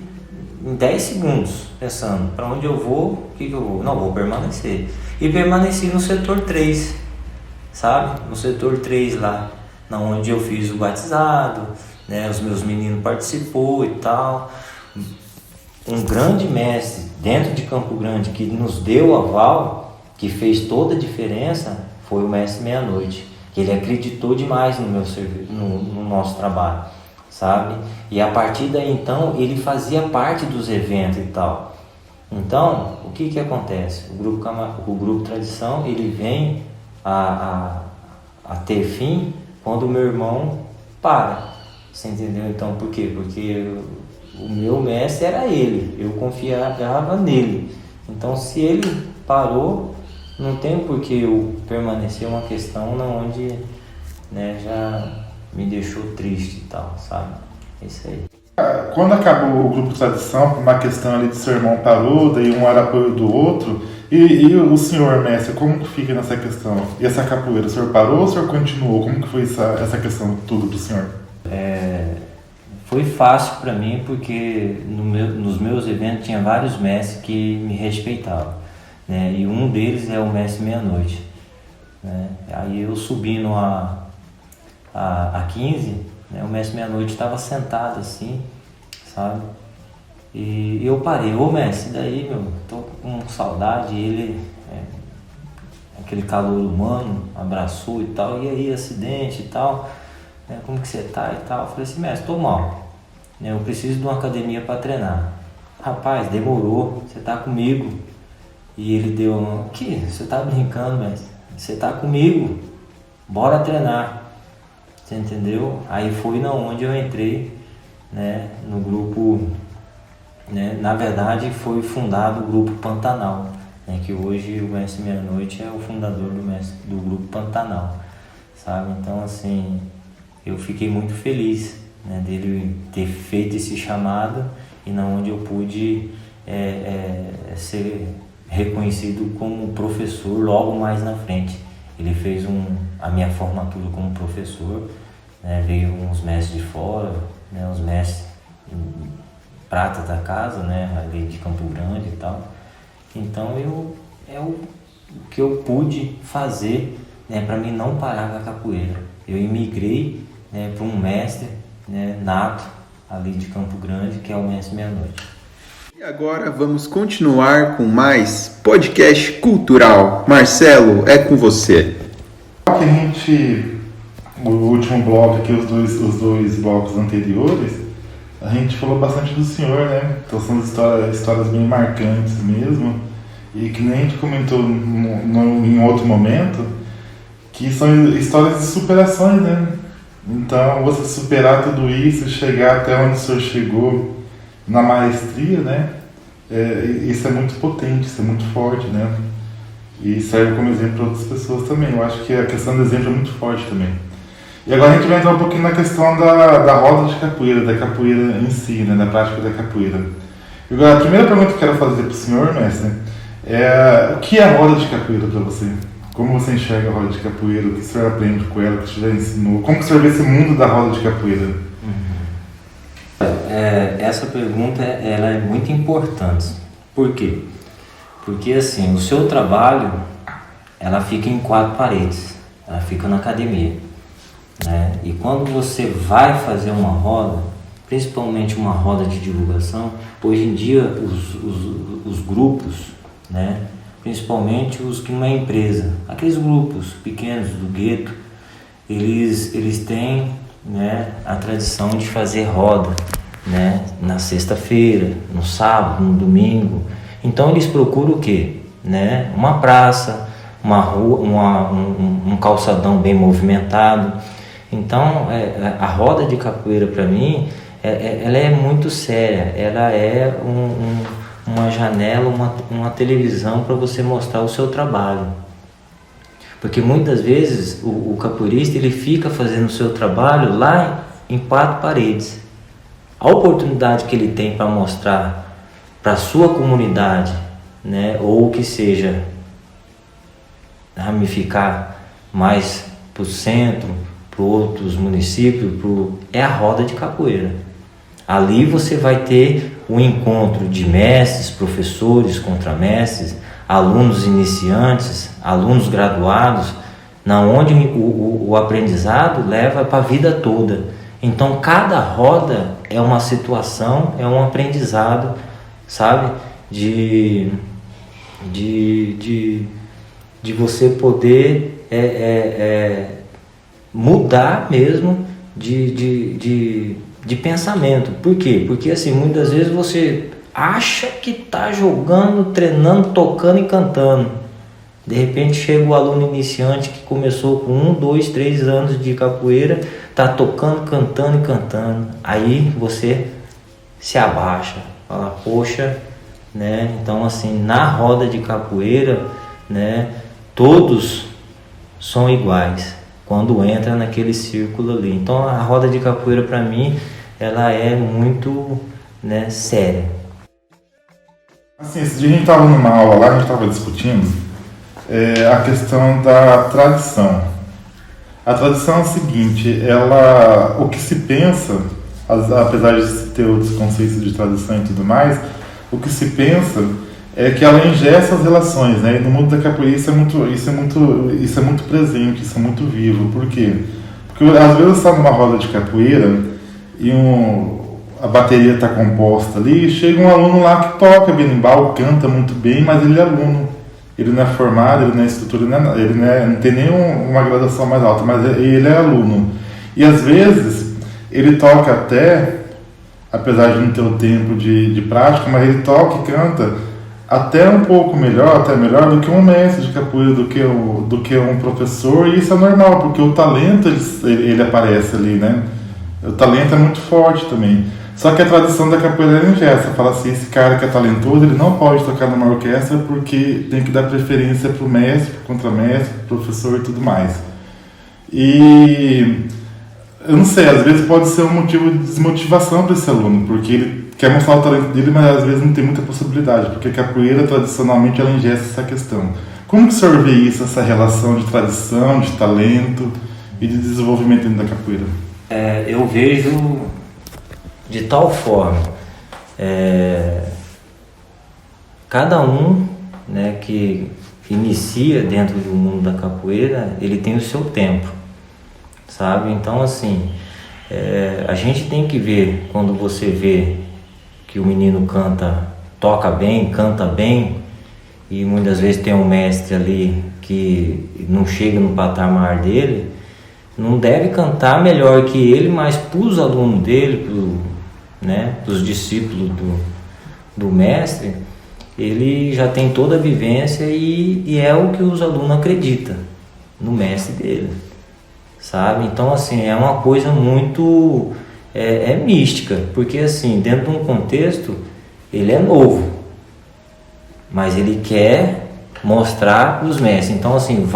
em 10 segundos pensando: para onde eu vou, o que eu vou? Não, vou permanecer. E permaneci no setor 3, sabe? No setor 3 lá, onde eu fiz o batizado, né? Os meus meninos participou e tal. Um grande mestre dentro de Campo Grande que nos deu o aval, que fez toda a diferença, foi o mestre Meia-Noite, que ele acreditou demais no meu serviço, no nosso trabalho, sabe? E a partir daí então ele fazia parte dos eventos e tal. Então o que acontece? O grupo Tradição, ele vem a ter fim quando o meu irmão para, você entendeu? Então por quê? Porque o meu mestre era ele, eu confiava nele. Então se ele parou, não tem por que eu permanecer uma questão onde, né, já me deixou triste e tal, sabe? É isso aí. Quando acabou o grupo Tradição, por uma questão ali de seu irmão parou, daí um era apoio do outro, e o senhor, mestre, como que fica nessa questão? E essa capoeira, o senhor parou ou o senhor continuou? Como que foi essa questão tudo pro senhor? Foi fácil para mim porque nos meus eventos tinha vários mestres que me respeitavam, né? E um deles é o mestre Meia-Noite, né? Aí eu subindo a 15, né? O mestre Meia-Noite estava sentado assim, sabe? E eu parei, ô mestre, daí meu, tô com saudade, ele, aquele calor humano, abraçou e tal, e aí acidente e tal, né? Como que você tá e tal? Eu falei assim, mestre, tô mal, né? Eu preciso de uma academia para treinar. Rapaz, demorou, você tá comigo. E ele deu, que você tá brincando, mestre? Você tá comigo, bora treinar. Você entendeu? Aí foi na onde eu entrei, né, no grupo, né, na verdade foi fundado o grupo Pantanal, né, que hoje o mestre Meia-Noite é o fundador do grupo Pantanal, sabe? Então assim, eu fiquei muito feliz, né, dele ter feito esse chamado e na onde eu pude ser reconhecido como professor logo mais na frente. Ele fez a minha formatura como professor, né, veio uns mestres de fora, né, os mestres prata da casa, né, ali de Campo Grande e tal. Então o que eu pude fazer, né, para mim não parar com a capoeira. Eu imigrei, né, para um mestre, né, nato ali de Campo Grande, que é o mestre Meia-Noite. E agora vamos continuar com mais podcast cultural. Marcelo, é com você. O último bloco aqui, os dois blocos anteriores, a gente falou bastante do senhor, né? Então são histórias bem marcantes mesmo, e que nem a gente comentou em outro momento, que são histórias de superações, né? Então você superar tudo isso, chegar até onde o senhor chegou na maestria, né? Isso é muito potente, isso é muito forte, né? E serve como exemplo para outras pessoas também. Eu acho que a questão do exemplo é muito forte também. E agora a gente vai entrar um pouquinho na questão da roda de capoeira, da capoeira em si, né, da prática da capoeira. E agora, a primeira pergunta que eu quero fazer para o senhor, mestre, é o que é a roda de capoeira para você? Como você enxerga a roda de capoeira? O que o senhor aprende com ela? O que o senhor já ensinou? Como o senhor vê esse mundo da roda de capoeira? Essa pergunta ela é muito importante. Por quê? Porque assim, o seu trabalho ela fica em 4 paredes, ela fica na academia, né? E quando você vai fazer uma roda, principalmente uma roda de divulgação, hoje em dia os grupos, né? Principalmente os que não é empresa, aqueles grupos pequenos do gueto, eles têm, né, a tradição de fazer roda, né, na sexta-feira, no sábado, no domingo. Então eles procuram o quê? Né? Uma praça, uma rua, um calçadão bem movimentado. Então a roda de capoeira para mim ela é muito séria. Ela é uma janela, uma televisão para você mostrar o seu trabalho. Porque muitas vezes o capoeirista ele fica fazendo o seu trabalho lá em 4 paredes. A oportunidade que ele tem para mostrar para a sua comunidade, né, ou que seja ramificar mais para o centro, para outros municípios, é a roda de capoeira. Ali você vai ter o encontro de mestres, professores, contramestres, alunos iniciantes, alunos graduados, na onde o aprendizado leva para a vida toda. Então cada roda é uma situação, é um aprendizado, sabe? De você poder mudar mesmo de pensamento. Por quê? Porque assim, muitas vezes você acha que está jogando, treinando, tocando e cantando. De repente chega o aluno iniciante que começou com 1, 2, 3 anos de capoeira, está tocando, cantando e cantando. Aí você se abaixa, fala, poxa, né? Então assim, na roda de capoeira, né, todos são iguais quando entra naquele círculo ali. Então a roda de capoeira para mim ela é muito, né, séria. Assim, esse dia a gente estava numa aula lá, a gente estava discutindo a questão da tradição. A tradição é o seguinte, o que se pensa, apesar de se ter outros conceitos de tradição e tudo mais, o que se pensa é que ela engessa as relações, né? E no mundo da capoeira isso é muito presente, isso é muito vivo. Por quê? Porque às vezes você está numa roda de capoeira e a bateria está composta ali, e chega um aluno lá que toca berimbau, canta muito bem, mas ele é aluno. Ele não é formado, ele não é instrutor, não tem nenhuma graduação mais alta, mas ele é aluno. E às vezes ele toca até, apesar de não ter o tempo de prática, mas ele toca e canta até um pouco melhor, até melhor do que um mestre de capoeira, do que um professor, e isso é normal, porque o talento ele aparece ali, né? O talento é muito forte também. Só que a tradição da capoeira é ingessa, fala assim, esse cara que é talentoso, ele não pode tocar numa orquestra porque tem que dar preferência para o mestre, pro contramestre, pro professor e tudo mais. E eu não sei, às vezes pode ser um motivo de desmotivação para esse aluno, porque ele quer mostrar o talento dele, mas às vezes não tem muita possibilidade, porque a capoeira tradicionalmente ela ingessa essa questão. Como que o senhor vê isso, essa relação de tradição, de talento e de desenvolvimento dentro da capoeira? Eu vejo de tal forma, cada um, né, que inicia dentro do mundo da capoeira, ele tem o seu tempo, sabe? Então assim, a gente tem que ver, quando você vê que o menino toca bem, canta bem, e muitas vezes tem um mestre ali que não chega no patamar dele, não deve cantar melhor que ele, mas para os alunos dele, para os discípulos do mestre, ele já tem toda a vivência e é o que os alunos acreditam no mestre dele, sabe? Então assim, é uma coisa muito mística, porque assim, dentro de um contexto, ele é novo, mas ele quer mostrar para os mestres. Então assim,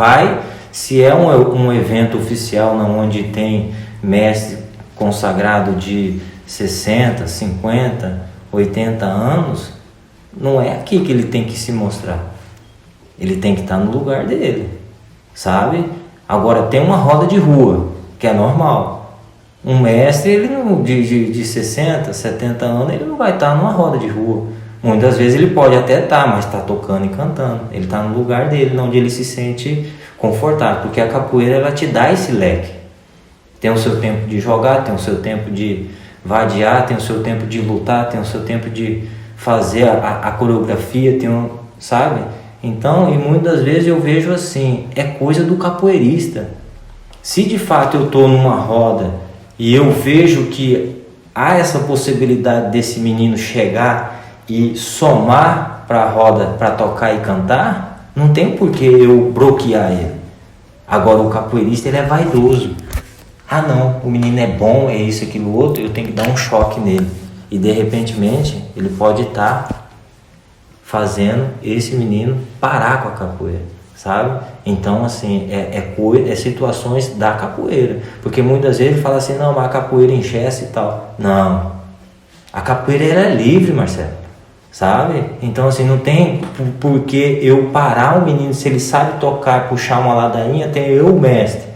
se é um evento oficial onde tem mestre consagrado de 60, 50, 80 anos, não é aqui que ele tem que se mostrar. Ele tem que estar no lugar dele, sabe? Agora tem uma roda de rua, que é normal. Um mestre, ele de 60, 70 anos, ele não vai estar numa roda de rua. Muitas vezes ele pode até estar, mas está tocando e cantando. Ele está no lugar dele, onde ele se sente confortável, porque a capoeira ela te dá esse leque. Tem o seu tempo de jogar, tem o seu tempo de vadiar, tem o seu tempo de lutar, tem o seu tempo de fazer a coreografia, sabe? Então, e muitas vezes eu vejo assim, é coisa do capoeirista. Se de fato eu estou numa roda e eu vejo que há essa possibilidade desse menino chegar e somar para a roda, para tocar e cantar, não tem por que eu bloquear ele. Agora o capoeirista, ele é vaidoso. Ah não, o menino é bom, é isso, aquilo, outro, eu tenho que dar um choque nele. E de repentemente, ele pode estar fazendo esse menino parar com a capoeira, sabe? Então assim, é situações da capoeira. Porque muitas vezes ele fala assim, não, mas a capoeira engessa e tal. Não, a capoeira ela é livre, Marcelo, sabe? Então assim, não tem por que eu parar o menino, se ele sabe tocar, puxar uma ladainha, tem eu o mestre.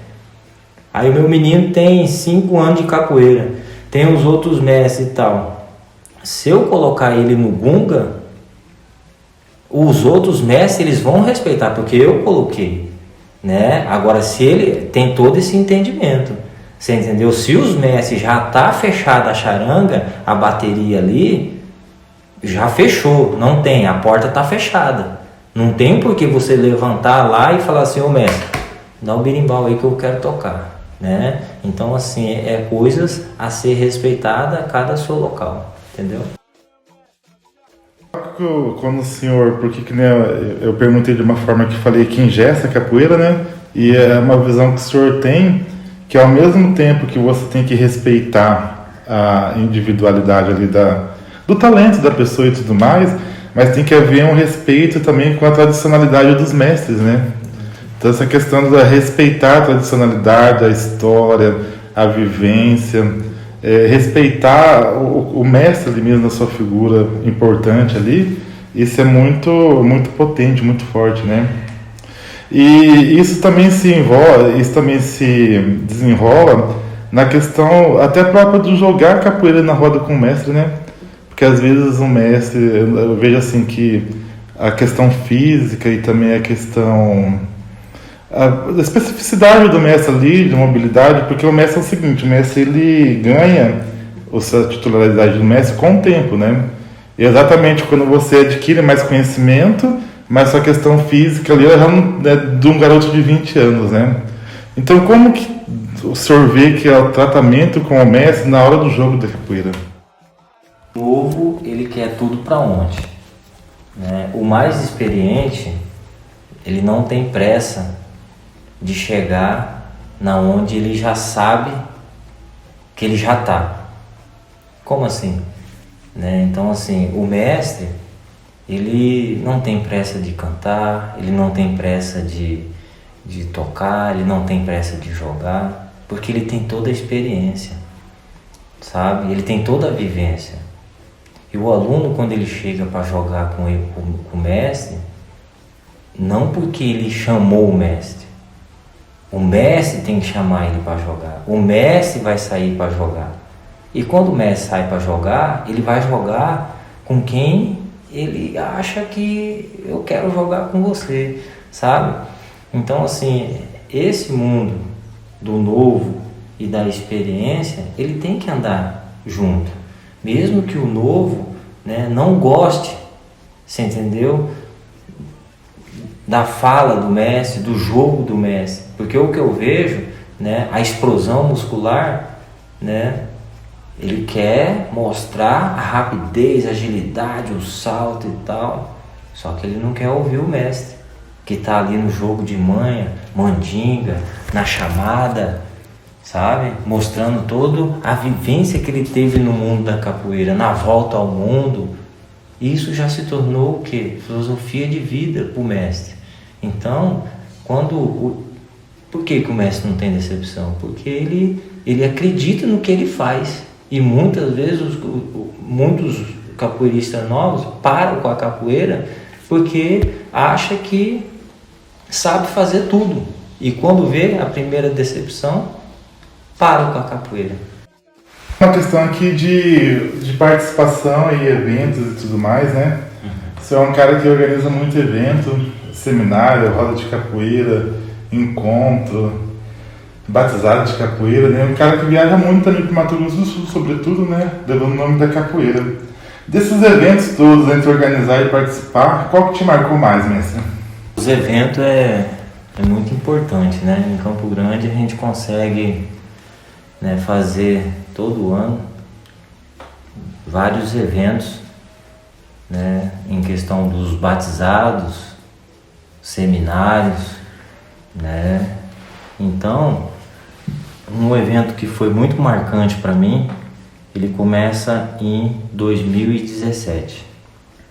Aí o meu menino tem 5 anos de capoeira, tem os outros mestres e tal. Se eu colocar ele no gunga, os outros mestres eles vão respeitar, porque eu coloquei, né? Agora, se ele tem todo esse entendimento, você entendeu? Se os mestres já tá fechada a charanga, a bateria ali, já fechou, não tem, a porta tá fechada. Não tem por que você levantar lá e falar assim, ô mestre, dá o berimbau aí que eu quero tocar, né? Então assim, é coisas a ser respeitada a cada seu local, entendeu? Quando o senhor, porque que nem eu perguntei de uma forma que falei que engessa a capoeira, né? E é uma visão que o senhor tem, que ao mesmo tempo que você tem que respeitar a individualidade ali do talento da pessoa e tudo mais, mas tem que haver um respeito também com a tradicionalidade dos mestres, né? Então essa questão de respeitar a tradicionalidade, a história, a vivência, respeitar o mestre ali mesmo na sua figura importante ali, isso é muito, muito potente, muito forte, né? E isso também se desenrola na questão até própria de jogar capoeira na roda com o mestre, né? Porque às vezes o mestre, eu vejo assim que a questão física e também a questão a especificidade do mestre ali, de mobilidade, porque o mestre é o seguinte, o mestre ele ganha a titularidade do mestre com o tempo, né? E exatamente quando você adquire mais conhecimento, mas sua questão física ali já não é de um garoto de 20 anos, né? Então como que o senhor vê que é o tratamento com o mestre na hora do jogo da capoeira? O novo, ele quer tudo para ontem, né? O mais experiente, ele não tem pressa de chegar na onde ele já sabe que ele já está. Como assim? Né? Então assim, o mestre, ele não tem pressa de cantar, ele não tem pressa de tocar, ele não tem pressa de jogar, porque ele tem toda a experiência, sabe? Ele tem toda a vivência. E o aluno, quando ele chega para jogar com o mestre, não porque ele chamou o mestre tem que chamar ele para jogar, o mestre vai sair para jogar. E quando o mestre sai para jogar, ele vai jogar com quem ele acha que eu quero jogar com você, sabe? Então assim, esse mundo do novo e da experiência, ele tem que andar junto, mesmo que o novo, né, não goste, você entendeu? Da fala do mestre, do jogo do mestre, porque o que eu vejo, né, a explosão muscular, né, ele quer mostrar a rapidez, a agilidade, o salto e tal, só que ele não quer ouvir o mestre, que está ali no jogo de manha, mandinga, na chamada, sabe? Mostrando toda a vivência que ele teve no mundo da capoeira, na volta ao mundo. Isso já se tornou o quê? Filosofia de vida para o mestre. Então, por que o mestre não tem decepção? Porque ele acredita no que ele faz. E muitas vezes muitos capoeiristas novos param com a capoeira porque acha que sabe fazer tudo. E quando vê a primeira decepção, param com a capoeira. Uma questão aqui de participação em eventos e tudo mais, né? Você é um cara que organiza muito evento, seminário, roda de capoeira, encontro, batizado de capoeira, né? Um cara que viaja muito também para o Mato Grosso do Sul, sobretudo, né? Levando o nome da capoeira. Desses eventos todos, entre organizar e participar, qual que te marcou mais, mestre? Os eventos é muito importante, né? Em Campo Grande a gente consegue, né, fazer todo ano vários eventos, né, em questão dos batizados, seminários, né? Então, um evento que foi muito marcante para mim, ele começa em 2017,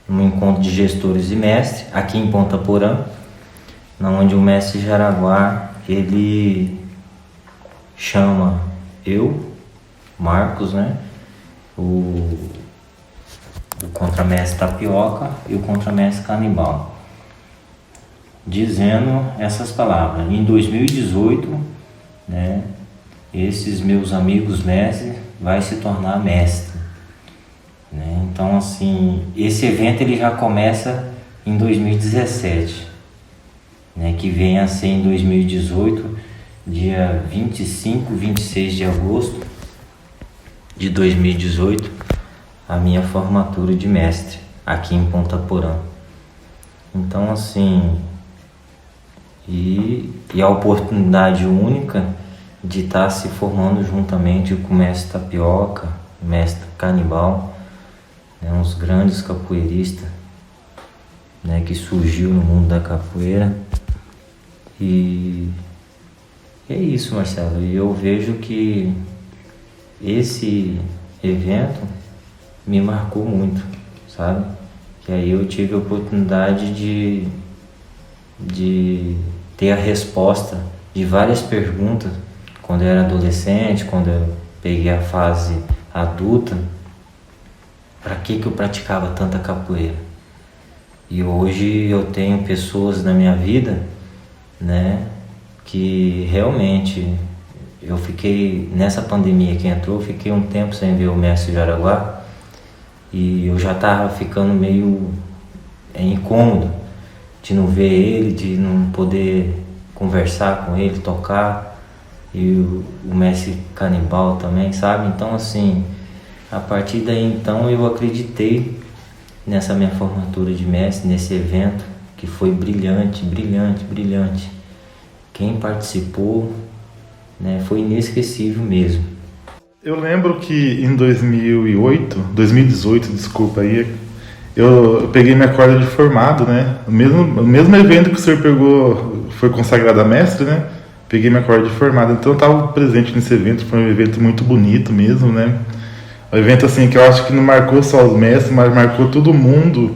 num encontro de gestores e mestres aqui em Ponta Porã, onde o mestre Jaraguá, ele chama eu, Marcos, né, o contramestre Tapioca e o contramestre Canibal, dizendo essas palavras: em 2018, né, esses meus amigos mestres vai se tornar mestre, né? Então assim, esse evento ele já começa em 2017, né, que vem a ser em 2018, dia 25, 26 de agosto de 2018, a minha formatura de mestre aqui em Ponta Porã. Então assim, e a oportunidade única de estar se formando juntamente com o mestre Tapioca, o mestre Canibal, né, uns grandes capoeiristas, né, que surgiu no mundo da capoeira. E é isso, Marcelo. E eu vejo que esse evento me marcou muito, sabe? Que aí eu tive a oportunidade de ter a resposta de várias perguntas quando eu era adolescente, quando eu peguei a fase adulta, para que eu praticava tanta capoeira. E hoje eu tenho pessoas na minha vida, né, que realmente eu fiquei, nessa pandemia que entrou, eu fiquei um tempo sem ver o mestre Jaraguá e eu já estava ficando meio incômodo de não ver ele, de não poder conversar com ele, tocar, e o mestre Canibal também, sabe? Então assim, a partir daí então eu acreditei nessa minha formatura de mestre, nesse evento que foi brilhante, brilhante, brilhante. Quem participou, né, foi inesquecível mesmo. Eu lembro que em 2018, desculpa aí, eu peguei minha corda de formado, né? O mesmo evento que o senhor pegou, foi consagrado a mestre, né? Peguei minha corda de formado, então eu estava presente nesse evento, foi um evento muito bonito mesmo, né? Um evento assim que eu acho que não marcou só os mestres, mas marcou todo mundo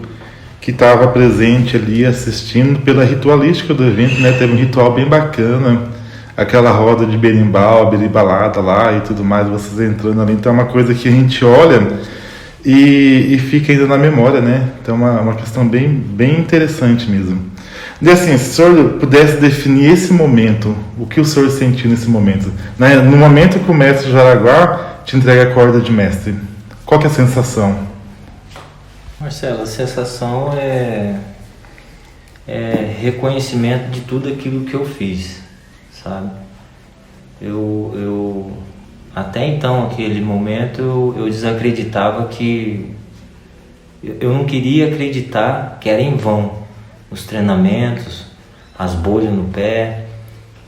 que estava presente ali assistindo pela ritualística do evento, né? Teve um ritual bem bacana, aquela roda de berimbau, beribalada lá e tudo mais, vocês entrando ali, então é uma coisa que a gente olha e fica ainda na memória, né? Então é uma questão bem interessante mesmo. E assim, se o senhor pudesse definir esse momento, o que o senhor sentiu nesse momento? Né? No momento que o mestre Jaraguá te entrega a corda de mestre, qual que é a sensação? Marcelo, a sensação é reconhecimento de tudo aquilo que eu fiz, sabe? Eu até então, aquele momento, eu desacreditava que... Eu não queria acreditar que era em vão os treinamentos, as bolhas no pé,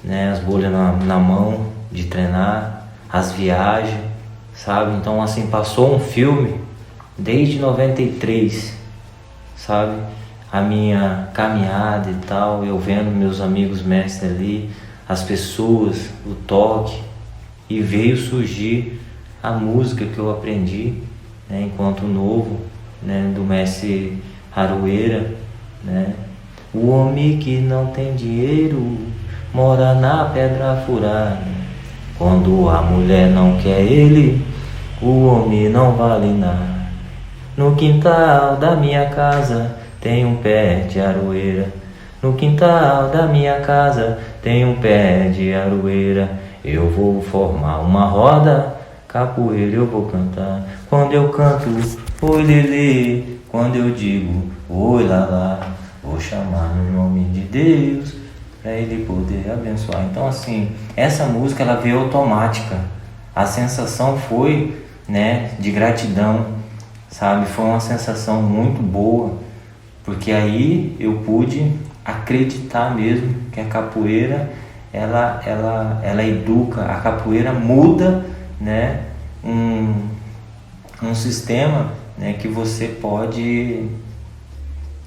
né, as bolhas na mão de treinar, as viagens, sabe? Então, assim, passou um filme desde 93, sabe? A minha caminhada e tal, eu vendo meus amigos mestres ali, as pessoas, o toque, e veio surgir a música que eu aprendi, né, enquanto novo, né, do mestre Aroeira, né? O homem que não tem dinheiro mora na pedra furada. Quando a mulher não quer ele, o homem não vale nada. No quintal da minha casa tem um pé de aroeira. No quintal da minha casa tem um pé de aroeira. Eu vou formar uma roda, capoeira eu vou cantar. Quando eu canto, oi lelê. Quando eu digo, oi lalá, vou chamar no nome de Deus para ele poder abençoar. Então assim, essa música ela veio automática. A sensação foi, né, de gratidão, sabe? Foi uma sensação muito boa, porque aí eu pude acreditar mesmo que a capoeira ela educa, a capoeira muda, né, um sistema, né, que você pode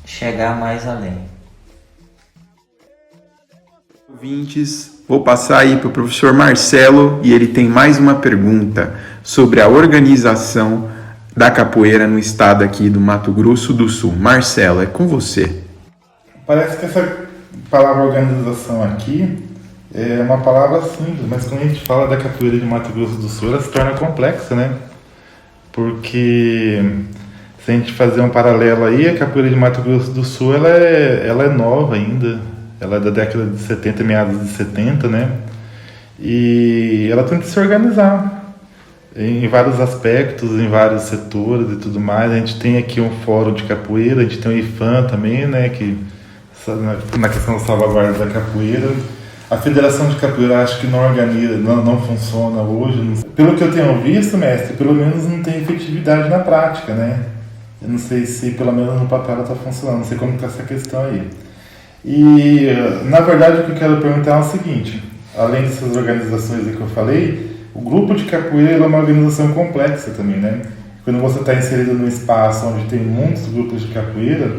chegar mais além. Ouvintes, vou passar aí para o professor Marcelo e ele tem mais uma pergunta sobre a organização da capoeira no estado aqui do Mato Grosso do Sul. Marcelo, é com você. Parece que essa palavra organização aqui é uma palavra simples, mas quando a gente fala da capoeira de Mato Grosso do Sul, ela se torna complexa, né? Porque se a gente fazer um paralelo aí, a capoeira de Mato Grosso do Sul ela é nova ainda, ela é da década de 70, meados de 70, né? E ela tem que se organizar em vários aspectos, em vários setores e tudo mais. A gente tem aqui um fórum de capoeira, a gente tem o IFAM também, né? Que na questão da salvaguarda da capoeira. A Federação de Capoeira acho que não organiza, não funciona hoje. Pelo que eu tenho visto, mestre, pelo menos não tem efetividade na prática, né? Eu não sei se pelo menos no papel ela está funcionando, não sei como está essa questão aí. E, na verdade, o que eu quero perguntar é o seguinte, além dessas organizações aí que eu falei, o grupo de capoeira é uma organização complexa também, né? Quando você está inserido num espaço onde tem muitos grupos de capoeira,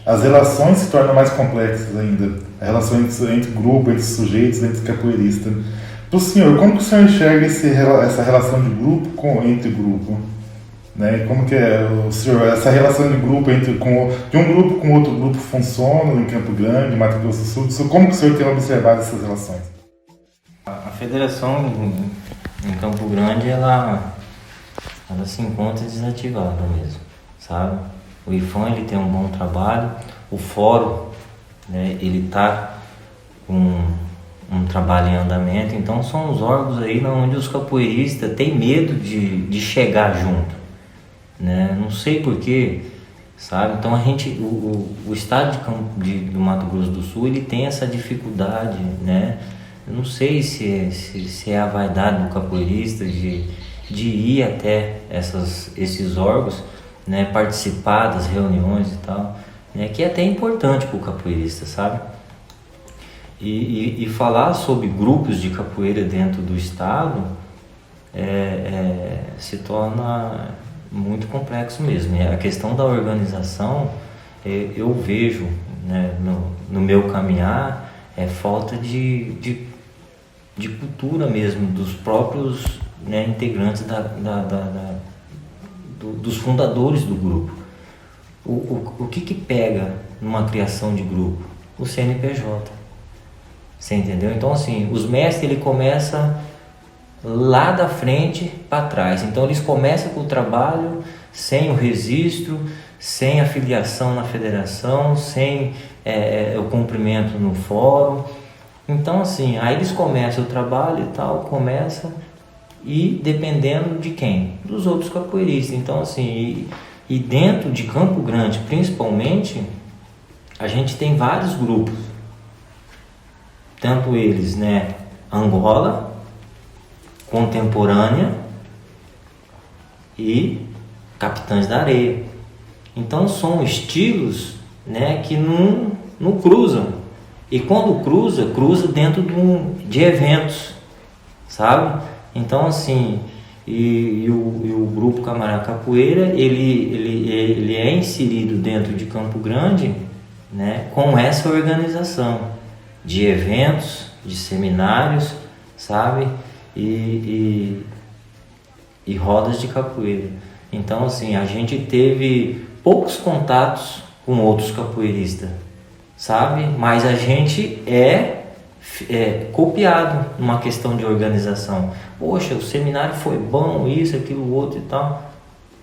as relações se tornam mais complexas ainda. A relação entre grupo, entre sujeitos, entre capoeiristas. Para o senhor, como que o senhor enxerga essa relação de grupo entre grupo? né? E como que é o senhor, essa relação de grupo de um grupo com outro grupo funciona em Campo Grande, Mato Grosso do Sul? Como que o senhor tem observado essas relações? A federação em Campo Grande, ela se encontra desativada mesmo, sabe? O IFAM, ele tem um bom trabalho, o fórum, né, ele está com um trabalho em andamento, então são os órgãos aí onde os capoeiristas têm medo de chegar junto, né? Não sei porquê, sabe? Então o estado do Mato Grosso do Sul, ele tem essa dificuldade, né? Eu não sei se é a vaidade do capoeirista de ir até esses órgãos, né? Participar das reuniões e tal, né? Que é até importante para o capoeirista, sabe? E falar sobre grupos de capoeira dentro do estado se torna muito complexo mesmo. A questão da organização, eu vejo, né, no meu caminhar, falta de cultura mesmo dos próprios, né, integrantes dos fundadores do grupo. O que pega numa criação de grupo? O CNPJ. Você entendeu? Então, assim, os mestres, ele começa lá da frente para trás. Então, eles começam com o trabalho sem o registro, sem a filiação na federação, sem o cumprimento no fórum. Então, assim, aí eles começam o trabalho e tal, e dependendo de quem? Dos outros capoeiristas. Então, assim, e dentro de Campo Grande, principalmente, a gente tem vários grupos. Tanto eles, né, Angola, Contemporânea e Capitães da Areia. Então são estilos, né, que não cruzam. E quando cruza dentro de eventos, sabe? Então, assim, e o grupo Camará Capoeira, ele é inserido dentro de Campo Grande, né, com essa organização de eventos, de seminários, sabe? E rodas de capoeira. Então, assim, a gente teve poucos contatos com outros capoeiristas, sabe? Mas a gente é copiado numa questão de organização. Poxa, o seminário foi bom, isso, aquilo, outro e tal.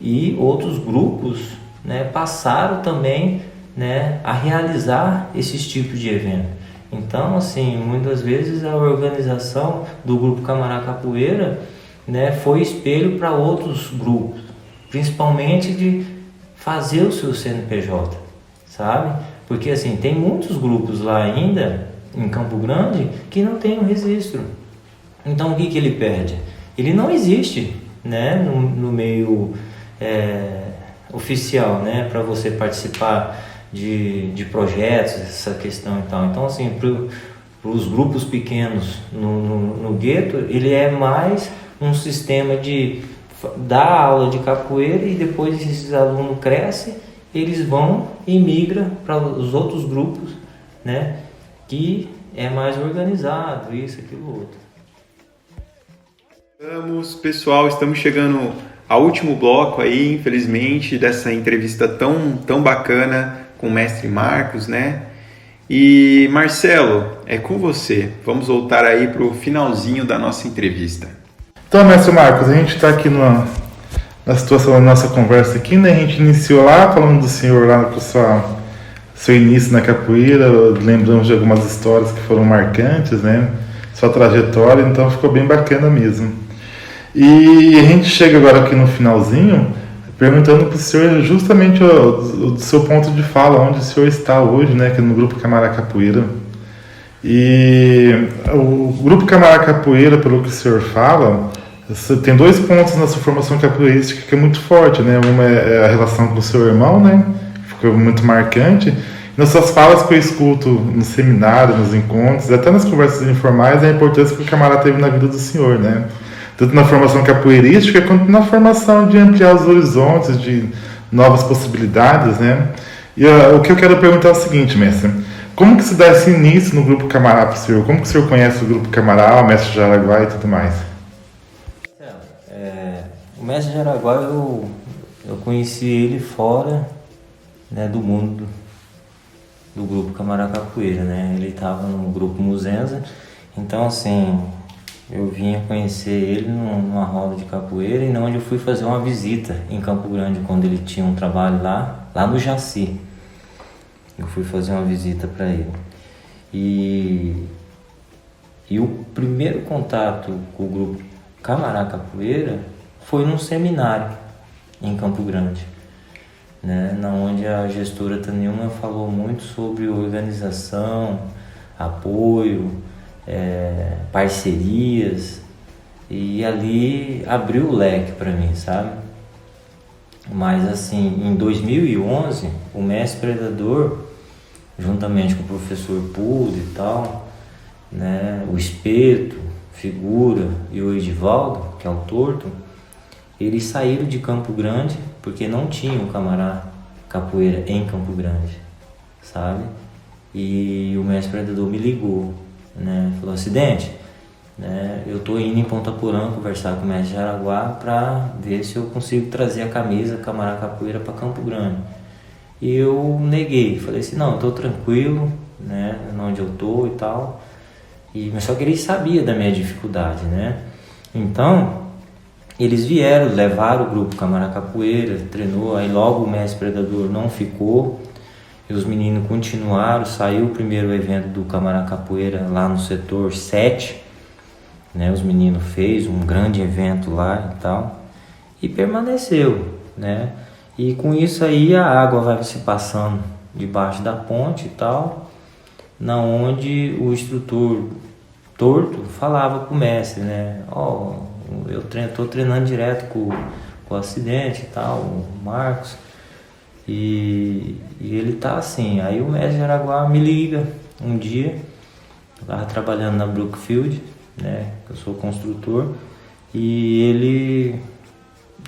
E outros grupos, né, passaram também, né, a realizar esses tipos de evento. Então, assim, muitas vezes a organização do grupo Camará Capoeira, né, foi espelho para outros grupos, principalmente de fazer o seu CNPJ, sabe? Porque, assim, tem muitos grupos lá ainda, em Campo Grande, que não tem um registro. Então, o que ele perde? Ele não existe, né, no meio oficial, né, para você participar de projetos, essa questão e tal. Então, assim, para os grupos pequenos no gueto, ele é mais um sistema de dar aula de capoeira e depois esses alunos crescem, eles vão e migram para os outros grupos, né, que é mais organizado, isso, aquilo, outro. Estamos chegando ao último bloco aí, infelizmente, dessa entrevista tão bacana com o mestre Marcos, né? E Marcelo, é com você. Vamos voltar aí para o finalzinho da nossa entrevista. Então, mestre Marcos, a gente está aqui na situação da nossa conversa aqui, né? A gente iniciou lá falando do senhor lá com o seu início na capoeira, lembramos de algumas histórias que foram marcantes, né? Sua trajetória, então ficou bem bacana mesmo. E a gente chega agora aqui no finalzinho, perguntando para o senhor justamente o seu ponto de fala, onde o senhor está hoje, né, aqui no Grupo Camará Capoeira. E o Grupo Camará Capoeira, pelo que o senhor fala, tem dois pontos na sua formação capoeirística que é muito forte, né? Uma é a relação com o seu irmão, né, que ficou muito marcante. Nas suas falas que eu escuto no seminário, nos encontros, até nas conversas informais, a importância que o Camará teve na vida do senhor, né? Tanto na formação capoeirística, quanto na formação de ampliar os horizontes, de novas possibilidades, né? E o que eu quero perguntar é o seguinte, mestre. Como que se dá esse início no Grupo Camará para o senhor? Como que o senhor conhece o Grupo Camará, o mestre Jaraguá e tudo mais? O mestre Jaraguá, eu eu conheci ele fora, né, do mundo do grupo Camará Capoeira, né? Ele estava no grupo Muzenza, então assim, eu vinha conhecer ele numa roda de capoeira, e onde eu fui fazer uma visita em Campo Grande, quando ele tinha um trabalho lá no Jaci. Eu fui fazer uma visita para ele. E o primeiro contato com o grupo Camará Capoeira foi num seminário em Campo Grande, né, onde a gestora Tanilma falou muito sobre organização, apoio, parcerias, e ali abriu o leque para mim, sabe? Mas assim, em 2011, o mestre Predador, juntamente com o professor Pudo e tal, né, o Espeto, Figura e o Edivaldo, que é o Torto, eles saíram de Campo Grande porque não tinha o Camará Capoeira em Campo Grande, sabe? E o mestre Predador me ligou, né? Falou: Acidente, né? Eu tô indo em Ponta Porã conversar com o mestre Jaraguá para ver se eu consigo trazer a camisa Camará Capoeira para Campo Grande. E eu neguei, falei assim: não, eu tô tranquilo, né? Onde eu tô e tal. Mas só que ele sabia da minha dificuldade, né? Então eles vieram, levaram o grupo Camará Capoeira, treinou, aí logo o mestre Predador não ficou, e os meninos continuaram. Saiu o primeiro evento do Camará Capoeira lá no setor 7, né? Os meninos fez um grande evento lá e tal, e permaneceu, né? E com isso aí a água vai se passando debaixo da ponte e tal, na onde o instrutor Torto falava com o mestre, né? Eu tô treinando direto com o Acidente e tal, o Marcos, e ele tá assim. Aí o mestre Jaraguá me liga um dia, eu tava trabalhando na Brookfield, né? Eu sou construtor, e ele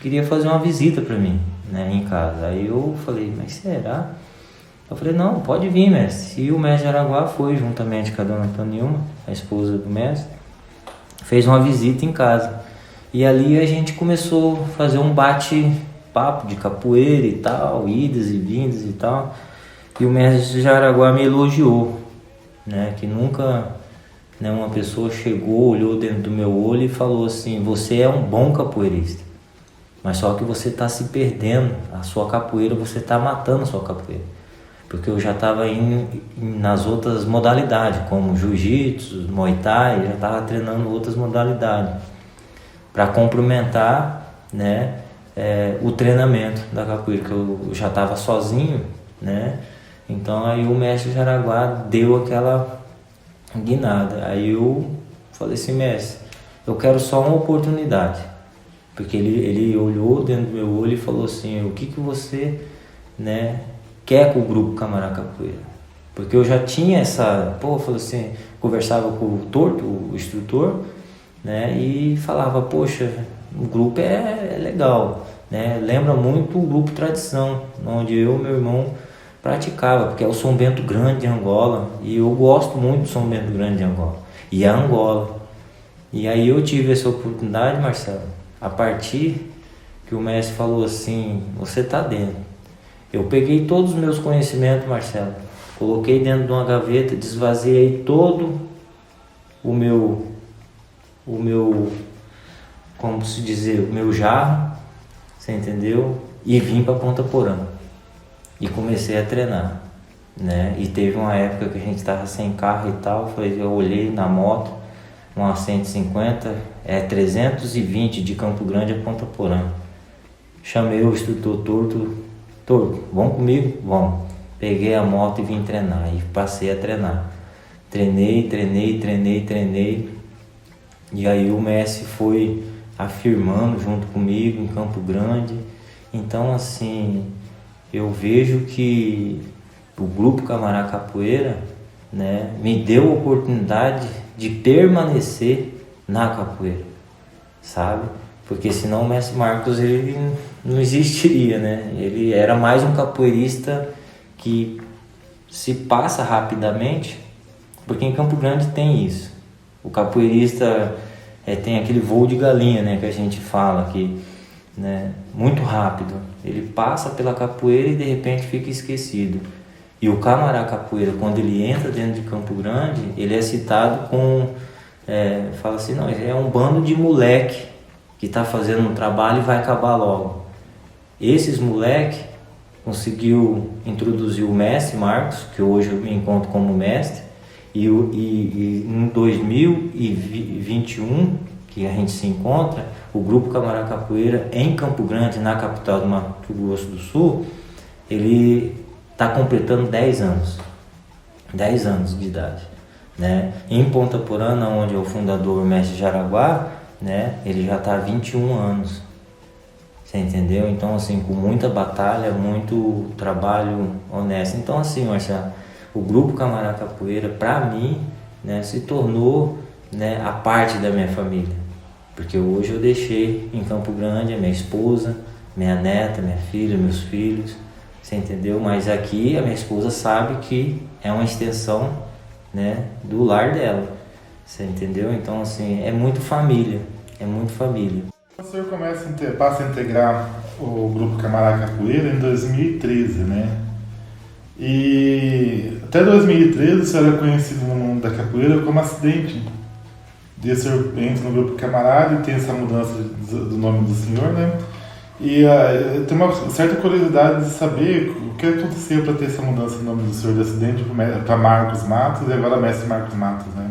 queria fazer uma visita para mim, né, em casa. Aí eu falei: mas será? Eu falei: não, pode vir, mestre. E o mestre Jaraguá foi, juntamente com a dona Tanilma, a esposa do mestre, fez uma visita em casa. E ali a gente começou a fazer um bate-papo de capoeira e tal, idas e vindas e tal. E o mestre Jaraguá me elogiou, né, que nunca, né, uma pessoa chegou, olhou dentro do meu olho e falou assim: você é um bom capoeirista, mas só que você está se perdendo, a sua capoeira, você está matando a sua capoeira. Porque eu já estava indo nas outras modalidades, como jiu-jitsu, muay thai, já estava treinando outras modalidades, para complementar, né, o treinamento da capoeira, que eu já estava sozinho, né? Então aí o mestre Jaraguá deu aquela guinada. Aí eu falei assim: mestre, eu quero só uma oportunidade. Porque ele olhou dentro do meu olho e falou assim: o que você, né, quer com o grupo Camará Capoeira? Porque eu já tinha essa... eu falei assim, conversava com o Torto, o instrutor, né, e falava: poxa, o grupo é legal, né, lembra muito o grupo Tradição, onde eu e meu irmão praticava, porque é o São Bento Grande de Angola, e eu gosto muito do São Bento Grande de Angola, e a Angola. E aí eu tive essa oportunidade, Marcelo, a partir que o mestre falou assim: você tá dentro. Eu peguei todos os meus conhecimentos, Marcelo, coloquei dentro de uma gaveta, desvaziei todo o meu, como se dizer, o meu jarro, você entendeu? E vim para Ponta Porã e comecei a treinar, né? E teve uma época que a gente estava sem carro e tal, eu olhei na moto, uma 150, 320 de Campo Grande a Ponta Porã. Chamei o instrutor Torto, vamos comigo? Vamos. Peguei a moto e vim treinar, e passei a treinar. Treinei. E aí o mestre foi afirmando junto comigo em Campo Grande. Então assim, eu vejo que o grupo Camará Capoeira, né, me deu a oportunidade de permanecer na capoeira, sabe? Porque senão o mestre Marcos, ele não existiria, né? Ele era mais um capoeirista que se passa rapidamente, porque em Campo Grande tem isso. O capoeirista tem aquele voo de galinha, né, que a gente fala, que né, muito rápido. Ele passa pela capoeira e de repente fica esquecido. E o Camará Capoeira, quando ele entra dentro de Campo Grande, ele é citado com... fala assim, não, é um bando de moleque que está fazendo um trabalho e vai acabar logo. Esses moleque conseguiu introduzir o mestre Marcos, que hoje eu me encontro como mestre, e em 2021, que a gente se encontra, o Grupo Camará Capoeira em Campo Grande, na capital do Mato Grosso do Sul, ele está completando 10 anos de idade, né? Em Ponta Porã, onde é o fundador, o mestre Jaraguá, né, ele já está há 21 anos, você entendeu? Então, assim, com muita batalha, muito trabalho honesto. Então, assim, Marcelo, o Grupo Camará Capoeira, para mim, né, se tornou, né, a parte da minha família, porque hoje eu deixei em Campo Grande a minha esposa, minha neta, minha filha, meus filhos, você entendeu? Mas aqui a minha esposa sabe que é uma extensão, né, do lar dela, você entendeu? Então, assim, é muito família. O senhor passa a integrar o Grupo Camará Capoeira em 2013, né? E até 2013 o senhor era conhecido no mundo da capoeira como Acidente. E o senhor entra no Grupo Camará e tem essa mudança do nome do senhor, né? E tem uma certa curiosidade de saber o que aconteceu para ter essa mudança do nome do senhor de Acidente para Marcos Matos e agora mestre Marcos Matos, né?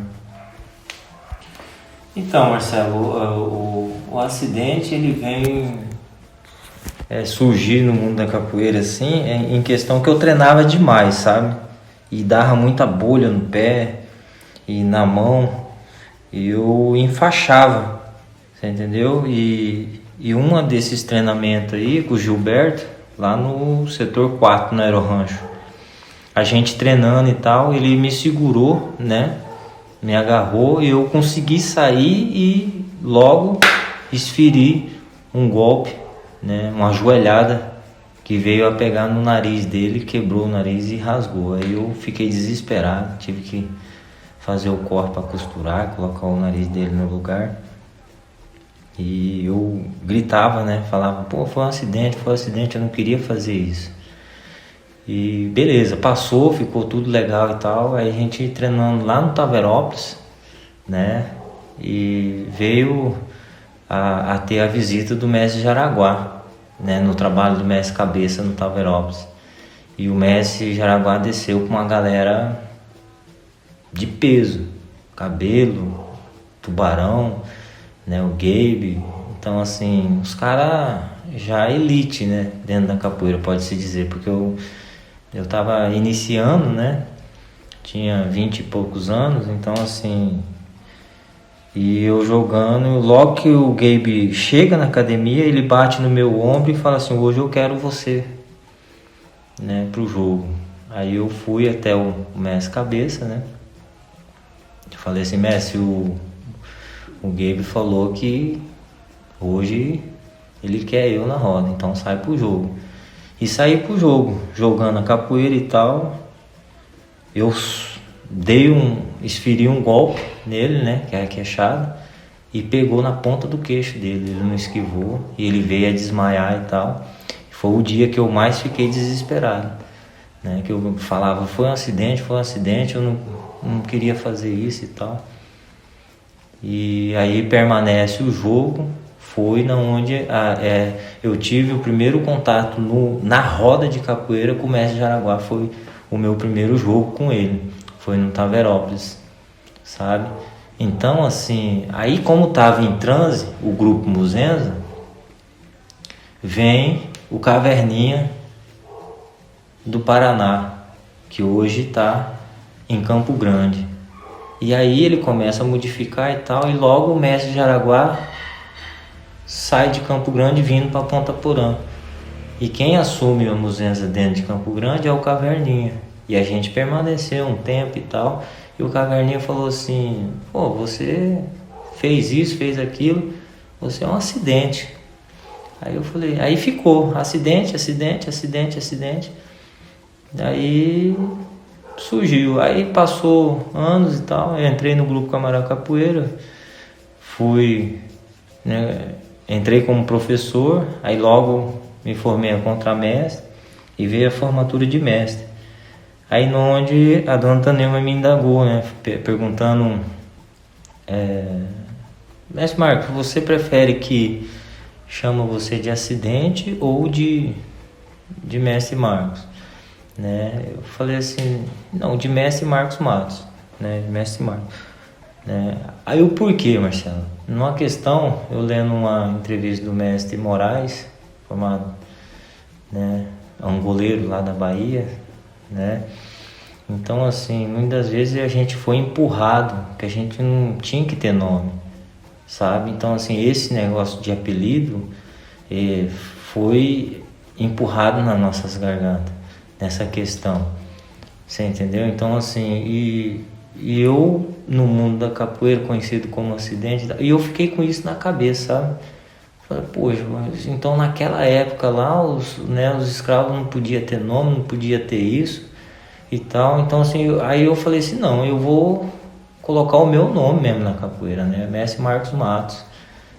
Então, Marcelo, o Acidente ele vem surgir no mundo da capoeira assim, em questão que eu treinava demais, sabe? E dava muita bolha no pé e na mão, e eu enfaixava, você entendeu? E uma desses treinamentos aí com o Gilberto, lá no setor 4, no Aerorancho, a gente treinando e tal, ele me segurou, né? Me agarrou e eu consegui sair e logo esferi um golpe, né, uma joelhada que veio a pegar no nariz dele, quebrou o nariz e rasgou. Aí eu fiquei desesperado, tive que fazer o corte para costurar, colocar o nariz dele no lugar. E eu gritava, né, falava, pô, foi um acidente, eu não queria fazer isso. E beleza, passou, ficou tudo legal e tal. Aí a gente treinando lá no Taverópolis, né? E veio a ter a visita do mestre Jaraguá, né? No trabalho do mestre Cabeça no Taverópolis. E o mestre Jaraguá desceu com uma galera de peso, Cabelo, Tubarão, né? O Gabe. Então, assim, os caras já elite, né? Dentro da capoeira, pode-se dizer, porque eu tava iniciando, né? Tinha 20 e poucos anos, então assim... E eu jogando, logo que o Gabe chega na academia, ele bate no meu ombro e fala assim, hoje eu quero você, né? Pro jogo. Aí eu fui até o mestre Cabeça, né? Eu falei assim, mestre, o Gabe falou que hoje ele quer eu na roda, então sai pro jogo. E saí pro jogo, jogando a capoeira e tal. Eu esferi um golpe nele, né, que é a queixada, e pegou na ponta do queixo dele. Ele não esquivou e ele veio a desmaiar e tal. Foi o dia que eu mais fiquei desesperado, né, que eu falava, foi um acidente, eu não queria fazer isso e tal. E aí permanece o jogo. Foi na onde eu tive o primeiro contato na roda de capoeira com o mestre Jaraguá. Foi o meu primeiro jogo com ele, foi no Taverópolis, sabe? Então, assim, aí como estava em transe o grupo Muzenza, vem o Caverninha do Paraná, que hoje está em Campo Grande. E aí ele começa a modificar e tal, e logo o mestre Jaraguá sai de Campo Grande vindo para Ponta Porã. E quem assume a Muzenza dentro de Campo Grande é o Caverninha. E a gente permaneceu um tempo e tal. E o Caverninha falou assim, pô, você fez isso, fez aquilo, você é um acidente. Aí eu falei, aí ficou, acidente. Daí surgiu, aí passou anos e tal, eu entrei no Grupo Camará Capoeira, fui, né, entrei como professor, aí logo me formei a contramestre e veio a formatura de mestre. Aí onde a dona Tanilma me indagou, né, perguntando, mestre Marcos, você prefere que chama você de acidente ou de mestre Marcos? Né? Eu falei assim, não, de mestre Marcos Matos, né, de mestre Marcos. Né? Aí o porquê, Marcelo? Numa questão, eu lendo uma entrevista do mestre Moraes, formado, né, um goleiro lá da Bahia, né? Então, assim, muitas vezes a gente foi empurrado, que a gente não tinha que ter nome, sabe? Então, assim, esse negócio de apelido foi empurrado nas nossas gargantas, nessa questão, você entendeu? Então, assim, e eu, no mundo da capoeira, conhecido como acidente, e eu fiquei com isso na cabeça, sabe? Falei, poxa, mas então naquela época lá, os escravos não podiam ter nome, não podia ter isso e tal. Então, assim, aí eu falei assim, não, eu vou colocar o meu nome mesmo na capoeira, né? Mestre Marcos Matos,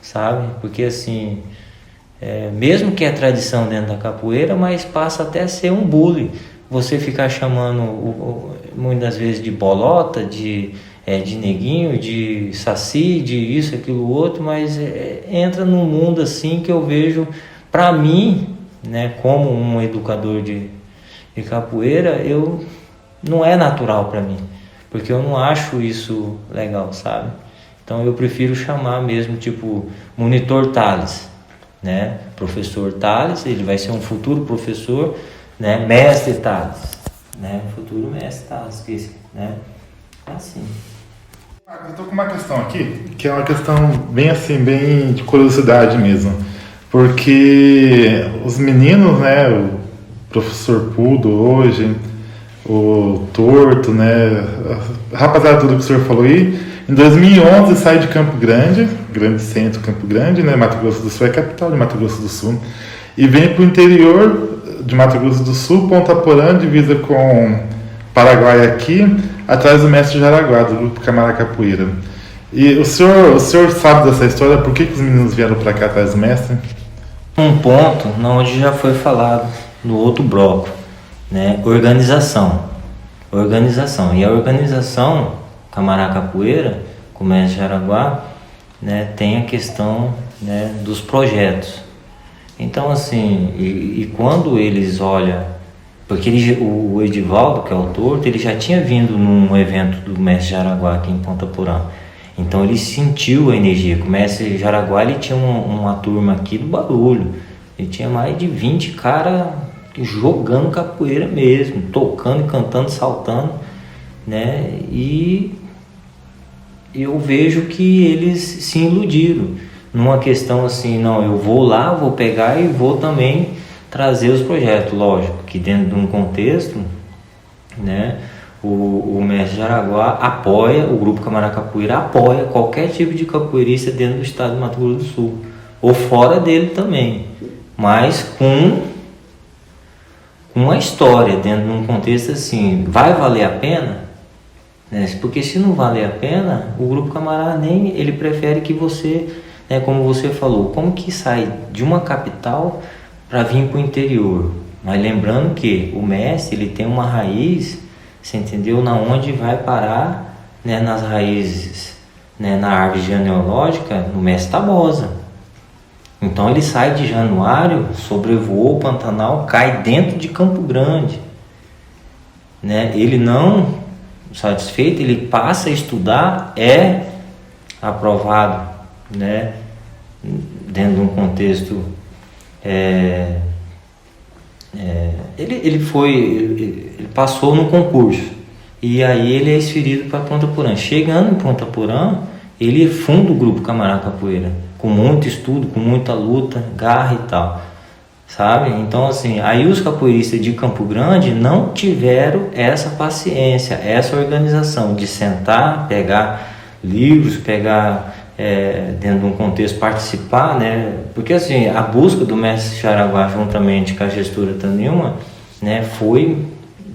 sabe? Porque, assim, mesmo que é tradição dentro da capoeira, mas passa até a ser um bullying. Você ficar chamando, muitas vezes, de bolota, de neguinho, de saci, de isso, aquilo, outro, mas entra num mundo assim que eu vejo, para mim, né, como um educador de capoeira, não é natural para mim, porque eu não acho isso legal, sabe? Então eu prefiro chamar mesmo, tipo, Monitor Tales, né? Professor Tales, ele vai ser um futuro professor, né? Mestre Tales, né? Futuro mestre Tales, né? É assim. Eu estou com uma questão aqui, que é uma questão bem assim, bem de curiosidade mesmo. Porque os meninos, né, o professor Pudo hoje, o Torto, né, a rapaziada, tudo que o senhor falou aí, em 2011 sai de Campo Grande, grande centro Campo Grande, né, Mato Grosso do Sul é a capital de Mato Grosso do Sul, e vem para o interior de Mato Grosso do Sul, Ponta Porã, divisa com Paraguai aqui, atrás do mestre Jaraguá, do grupo Camará Capoeira. E o senhor sabe dessa história? Por que os meninos vieram para cá atrás do mestre? Um ponto onde já foi falado no outro bloco, né? Organização. E a organização Camará Capoeira, com o mestre Jaraguá, né, tem a questão, né, dos projetos. Então, assim, e quando eles olham, porque o Edivaldo, que é o Torto, ele já tinha vindo num evento do mestre Jaraguá aqui em Ponta Porã. Então ele sentiu a energia. O mestre Jaraguá, ele tinha uma turma aqui do barulho. Ele tinha mais de 20 caras jogando capoeira mesmo, tocando, cantando, saltando, né? E eu vejo que eles se iludiram numa questão assim, não, eu vou lá, vou pegar e vou também trazer os projetos. Lógico que dentro de um contexto, né, o mestre Jaraguá apoia, o grupo Camará Capoeira apoia qualquer tipo de capoeirista dentro do estado de Mato Grosso do Sul, ou fora dele também, mas com uma história dentro de um contexto assim, vai valer a pena? Né? Porque se não valer a pena, o grupo Camará ele prefere que você, né, como você falou, como que sai de uma capital para vir para o interior? Mas lembrando que o mestre, ele tem uma raiz, você entendeu, na onde vai parar, né, nas raízes, né, na árvore genealógica, no mestre Tabosa. Então ele sai de Januário, sobrevoou o Pantanal, cai dentro de Campo Grande, né? Ele não satisfeito, ele passa a estudar, é aprovado, né, dentro de um contexto, ele passou no concurso e aí ele é esferido para Ponta Porã. Chegando em Ponta Porã, ele funda o grupo Camará Capoeira, com muito estudo, com muita luta, garra e tal, sabe? Então, assim, aí os capoeiristas de Campo Grande não tiveram essa paciência, essa organização de sentar, pegar livros, pegar dentro de um contexto, participar, né? Porque, assim, a busca do mestre Jaraguá juntamente com a gestora Tanilma, né,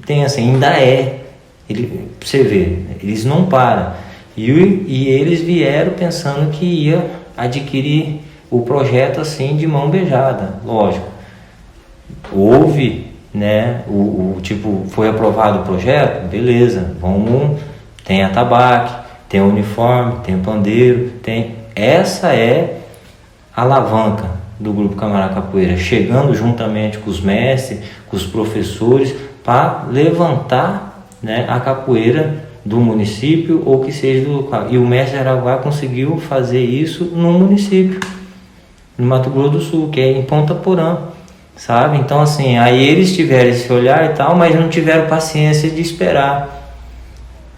tem assim, ainda pra você ver, eles não param. E eles vieram pensando que ia adquirir o projeto assim de mão beijada, lógico. Houve, né, tipo, foi aprovado o projeto, beleza, tem atabaque, tem o uniforme, tem o pandeiro, essa é a alavanca do Grupo Camará Capoeira, chegando juntamente com os mestres, com os professores, para levantar, né, a capoeira do município ou que seja do local. E o mestre Jaraguá conseguiu fazer isso no município, no Mato Grosso do Sul, que é em Ponta Porã, sabe? Então assim, aí eles tiveram esse olhar e tal, mas não tiveram paciência de esperar,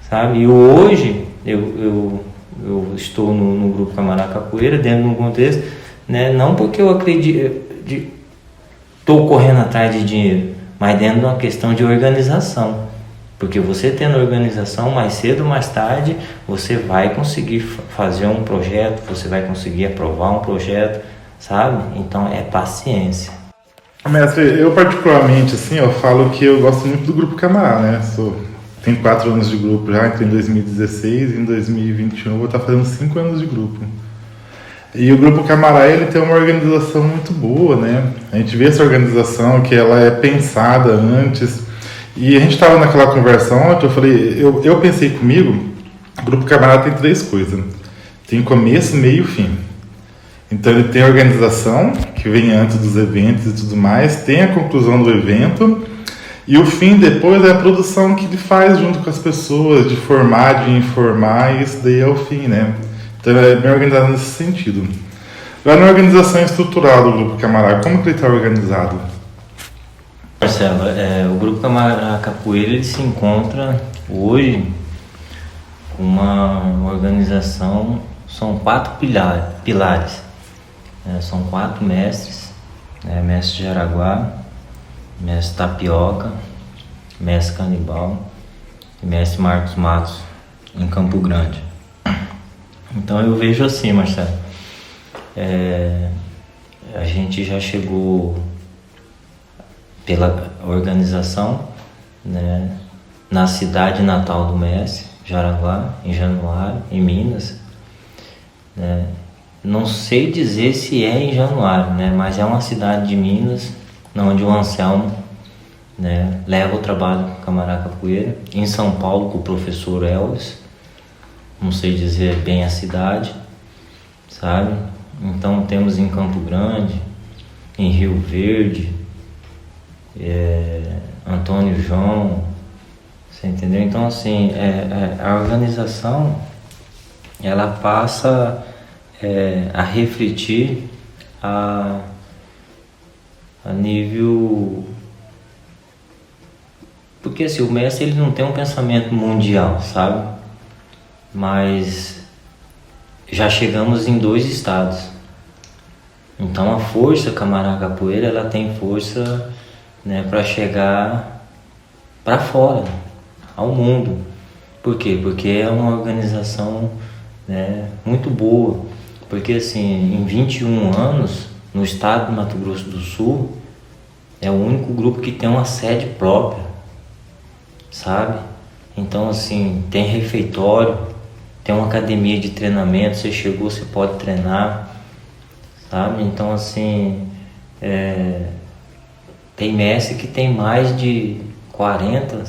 sabe? E hoje eu estou no Grupo Camará Capoeira, dentro de um contexto, né? Não porque eu acredito, estou correndo atrás de dinheiro, mas dentro de uma questão de organização. Porque você tendo organização, mais cedo ou mais tarde, você vai conseguir fazer um projeto, você vai conseguir aprovar um projeto, sabe? Então é paciência. Mestre, eu particularmente, assim, eu falo que eu gosto muito do Grupo Camará, né? Tenho 4 anos de grupo já, entrei em 2016 e em 2021 eu vou estar fazendo 5 anos de grupo. E o Grupo Camará, ele tem uma organização muito boa, né? A gente vê essa organização que ela é pensada antes. E a gente estava naquela conversa ontem, eu falei, eu pensei comigo, o Grupo Camará tem 3 coisas. Tem começo, meio e fim. Então ele tem a organização, que vem antes dos eventos e tudo mais, tem a conclusão do evento, e o fim depois é a produção que ele faz junto com as pessoas, de formar, de informar, e isso daí é o fim, né? Então é bem organizado nesse sentido. Agora, na organização estrutural do Grupo Camará, como que ele está organizado? Marcelo, o Grupo Camará Capoeira ele se encontra hoje com uma organização, são 4 pilares. São 4 mestres, mestre Jaraguá, mestre Tapioca, mestre Canibal e mestre Marcos Matos, em Campo Grande. Então eu vejo assim, Marcelo, a gente já chegou pela organização, né, na cidade natal do mestre, Jaraguá, em Januário, em Minas, né? Não sei dizer se é em Januário, né, mas é uma cidade de Minas, onde o Anselmo, né, leva o trabalho do Camará Capoeira. Em São Paulo, com o professor Elvis, não sei dizer bem a cidade, sabe? Então temos em Campo Grande, em Rio Verde, Antônio João, você entendeu? Então assim, a organização, ela passa a refletir a nível, porque assim, o mestre ele não tem um pensamento mundial, sabe? Mas já chegamos em 2 estados, então a força Camará Capoeira, ela tem força, né, para chegar para fora, ao mundo. Por quê? Porque é uma organização, né, muito boa. Porque assim, em 21 anos, no estado do Mato Grosso do Sul, é o único grupo que tem uma sede própria, sabe? Então assim, tem refeitório, tem uma academia de treinamento, você chegou, você pode treinar, sabe? Então assim, tem mestre que tem mais de 40,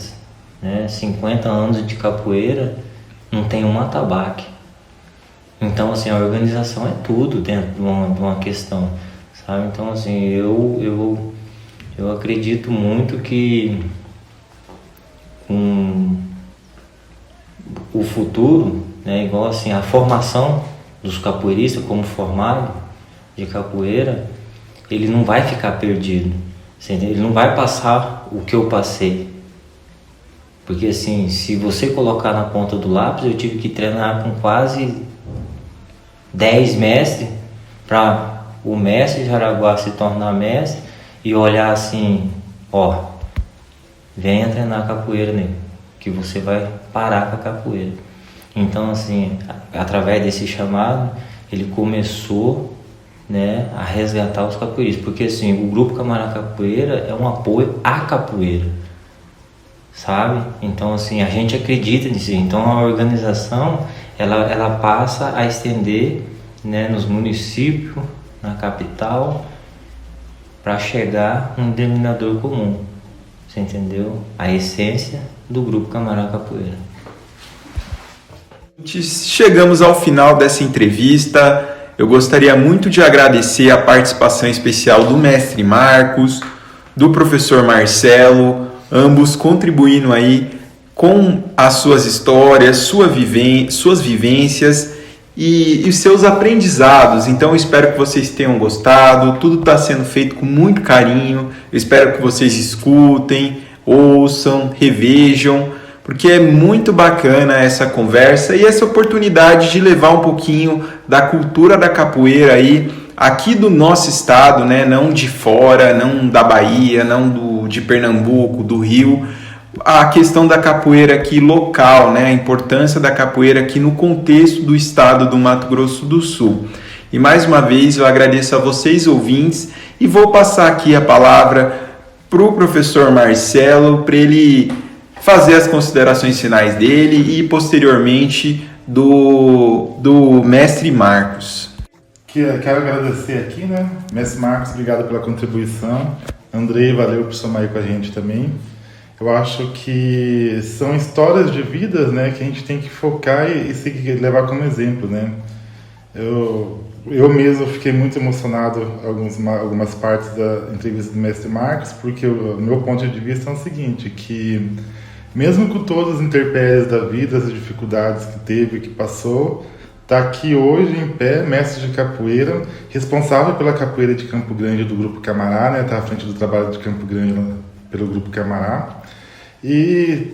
né, 50 anos de capoeira, não tem um atabaque. Então assim, a organização é tudo dentro de uma questão, sabe? Então assim, eu acredito muito que o futuro, né, igual assim, a formação dos capoeiristas como formado de capoeira, ele não vai ficar perdido, ele não vai passar o que eu passei. Porque assim, se você colocar na ponta do lápis, eu tive que treinar com quase 10 mestres para o mestre Jaraguá se tornar mestre e olhar assim, ó, venha treinar capoeira, nego, que você vai parar com a capoeira. Então assim, através desse chamado, ele começou, né, a resgatar os capoeiristas, porque assim, o Grupo Camará Capoeira é um apoio à capoeira, sabe? Então assim, a gente acredita nisso. Então a organização ela passa a estender, né, nos municípios, na capital para chegar num denominador comum. Você entendeu? A essência do Grupo Camará Capoeira. Chegamos ao final dessa entrevista. Eu gostaria muito de agradecer a participação especial do mestre Marcos, do professor Marcelo, ambos contribuindo aí com as suas histórias, suas vivências e os seus aprendizados. Então eu espero que vocês tenham gostado. Tudo está sendo feito com muito carinho. Eu espero que vocês escutem, ouçam, revejam, porque é muito bacana essa conversa e essa oportunidade de levar um pouquinho da cultura da capoeira aí aqui do nosso estado, né? Não de fora, não da Bahia, não de Pernambuco, do Rio. A questão da capoeira aqui local, né? A importância da capoeira aqui no contexto do estado do Mato Grosso do Sul. E mais uma vez eu agradeço a vocês ouvintes e vou passar aqui a palavra para o professor Marcelo, para ele fazer as considerações finais dele e posteriormente do mestre Marcos. Quero agradecer aqui, né? Mestre Marcos, obrigado pela contribuição. Andrei, valeu por somar aí com a gente também. Eu acho que são histórias de vidas, né, que a gente tem que focar e seguir, levar como exemplo, né? Eu mesmo fiquei muito emocionado algumas partes da entrevista do mestre Marcos, porque o meu ponto de vista é o seguinte, que mesmo com todas as intempéries da vida, as dificuldades que teve, que passou, está aqui hoje em pé, mestre de capoeira, responsável pela capoeira de Campo Grande do Grupo Camará, né? Está à frente do trabalho de Campo Grande pelo Grupo Camará. E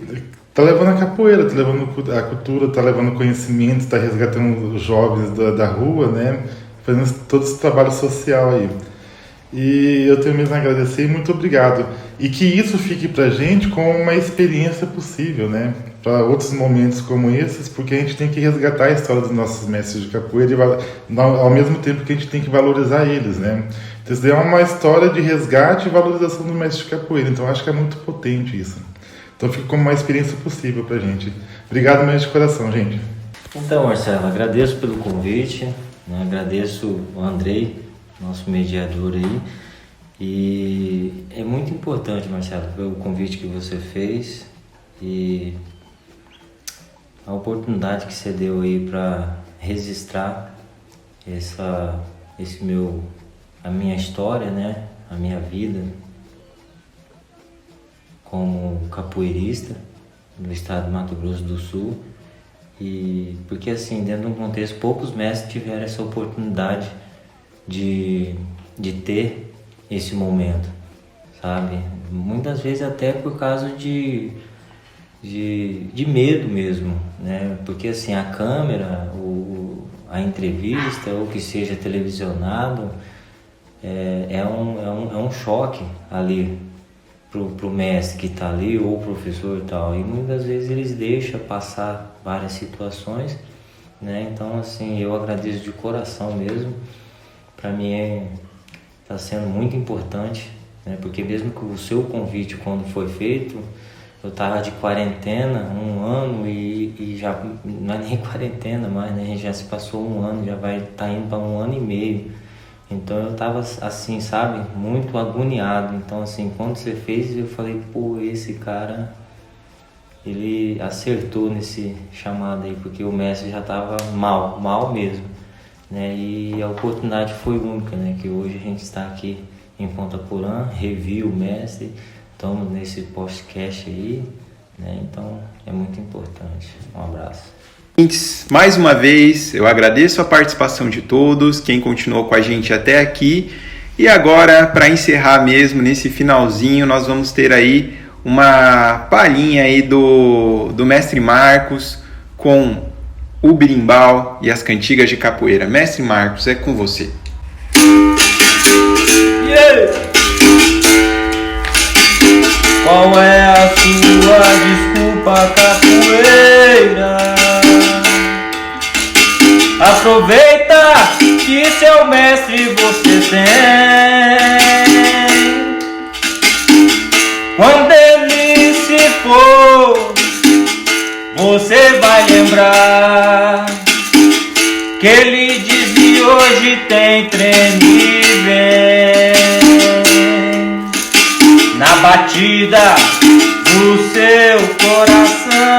está levando a capoeira, está levando a cultura, está levando conhecimento, está resgatando os jovens da rua, né? Fazendo todo esse trabalho social aí. E eu tenho mesmo a agradecer e muito obrigado. E que isso fique pra gente como uma experiência possível, né? Para outros momentos como esses, porque a gente tem que resgatar a história dos nossos mestres de capoeira ao mesmo tempo que a gente tem que valorizar eles, né? Então isso é uma história de resgate e valorização do mestre de capoeira. Então acho que é muito potente isso. Então fica como uma experiência possível pra gente. Obrigado mesmo de coração, gente. Então, Marcelo, agradeço pelo convite, né? Agradeço o Andrei, nosso mediador aí. E é muito importante, Marcelo, pelo convite que você fez e a oportunidade que você deu aí para registrar a minha história, né? A minha vida como capoeirista do estado do Mato Grosso do Sul. E porque assim, dentro de um contexto, poucos mestres tiveram essa oportunidade de ter esse momento, sabe? Muitas vezes até por causa de medo mesmo, né? Porque assim, a câmera, a entrevista, ou que seja televisionado, é um choque ali pro mestre que está ali, ou o professor e tal, e muitas vezes eles deixam passar várias situações, né? Então assim, eu agradeço de coração mesmo. Para mim está sendo muito importante, né? Porque mesmo que o seu convite, quando foi feito, eu estava de quarentena 1 ano e já não é nem quarentena mais, né? Já se passou 1 ano, já vai estar indo para 1 ano e meio. Então eu estava assim, sabe, muito agoniado. Então assim, quando você fez, eu falei, pô, esse cara, ele acertou nesse chamado aí, porque o mestre já estava mal mesmo, né? E a oportunidade foi única, né? Que hoje a gente está aqui em Ponta Porã, reviu o mestre, estamos nesse podcast aí, né? Então é muito importante. Um abraço. Mais uma vez, eu agradeço a participação de todos, quem continuou com a gente até aqui. E agora, para encerrar mesmo, nesse finalzinho, nós vamos ter aí uma palhinha aí do mestre Marcos com o berimbau e as cantigas de capoeira. Mestre Marcos, é com você. Yeah! Qual é a sua desculpa, capoeira? Aproveita que seu mestre você tem. Quando ele se for, você vai lembrar que ele dizia: hoje tem treme vem na batida do seu coração.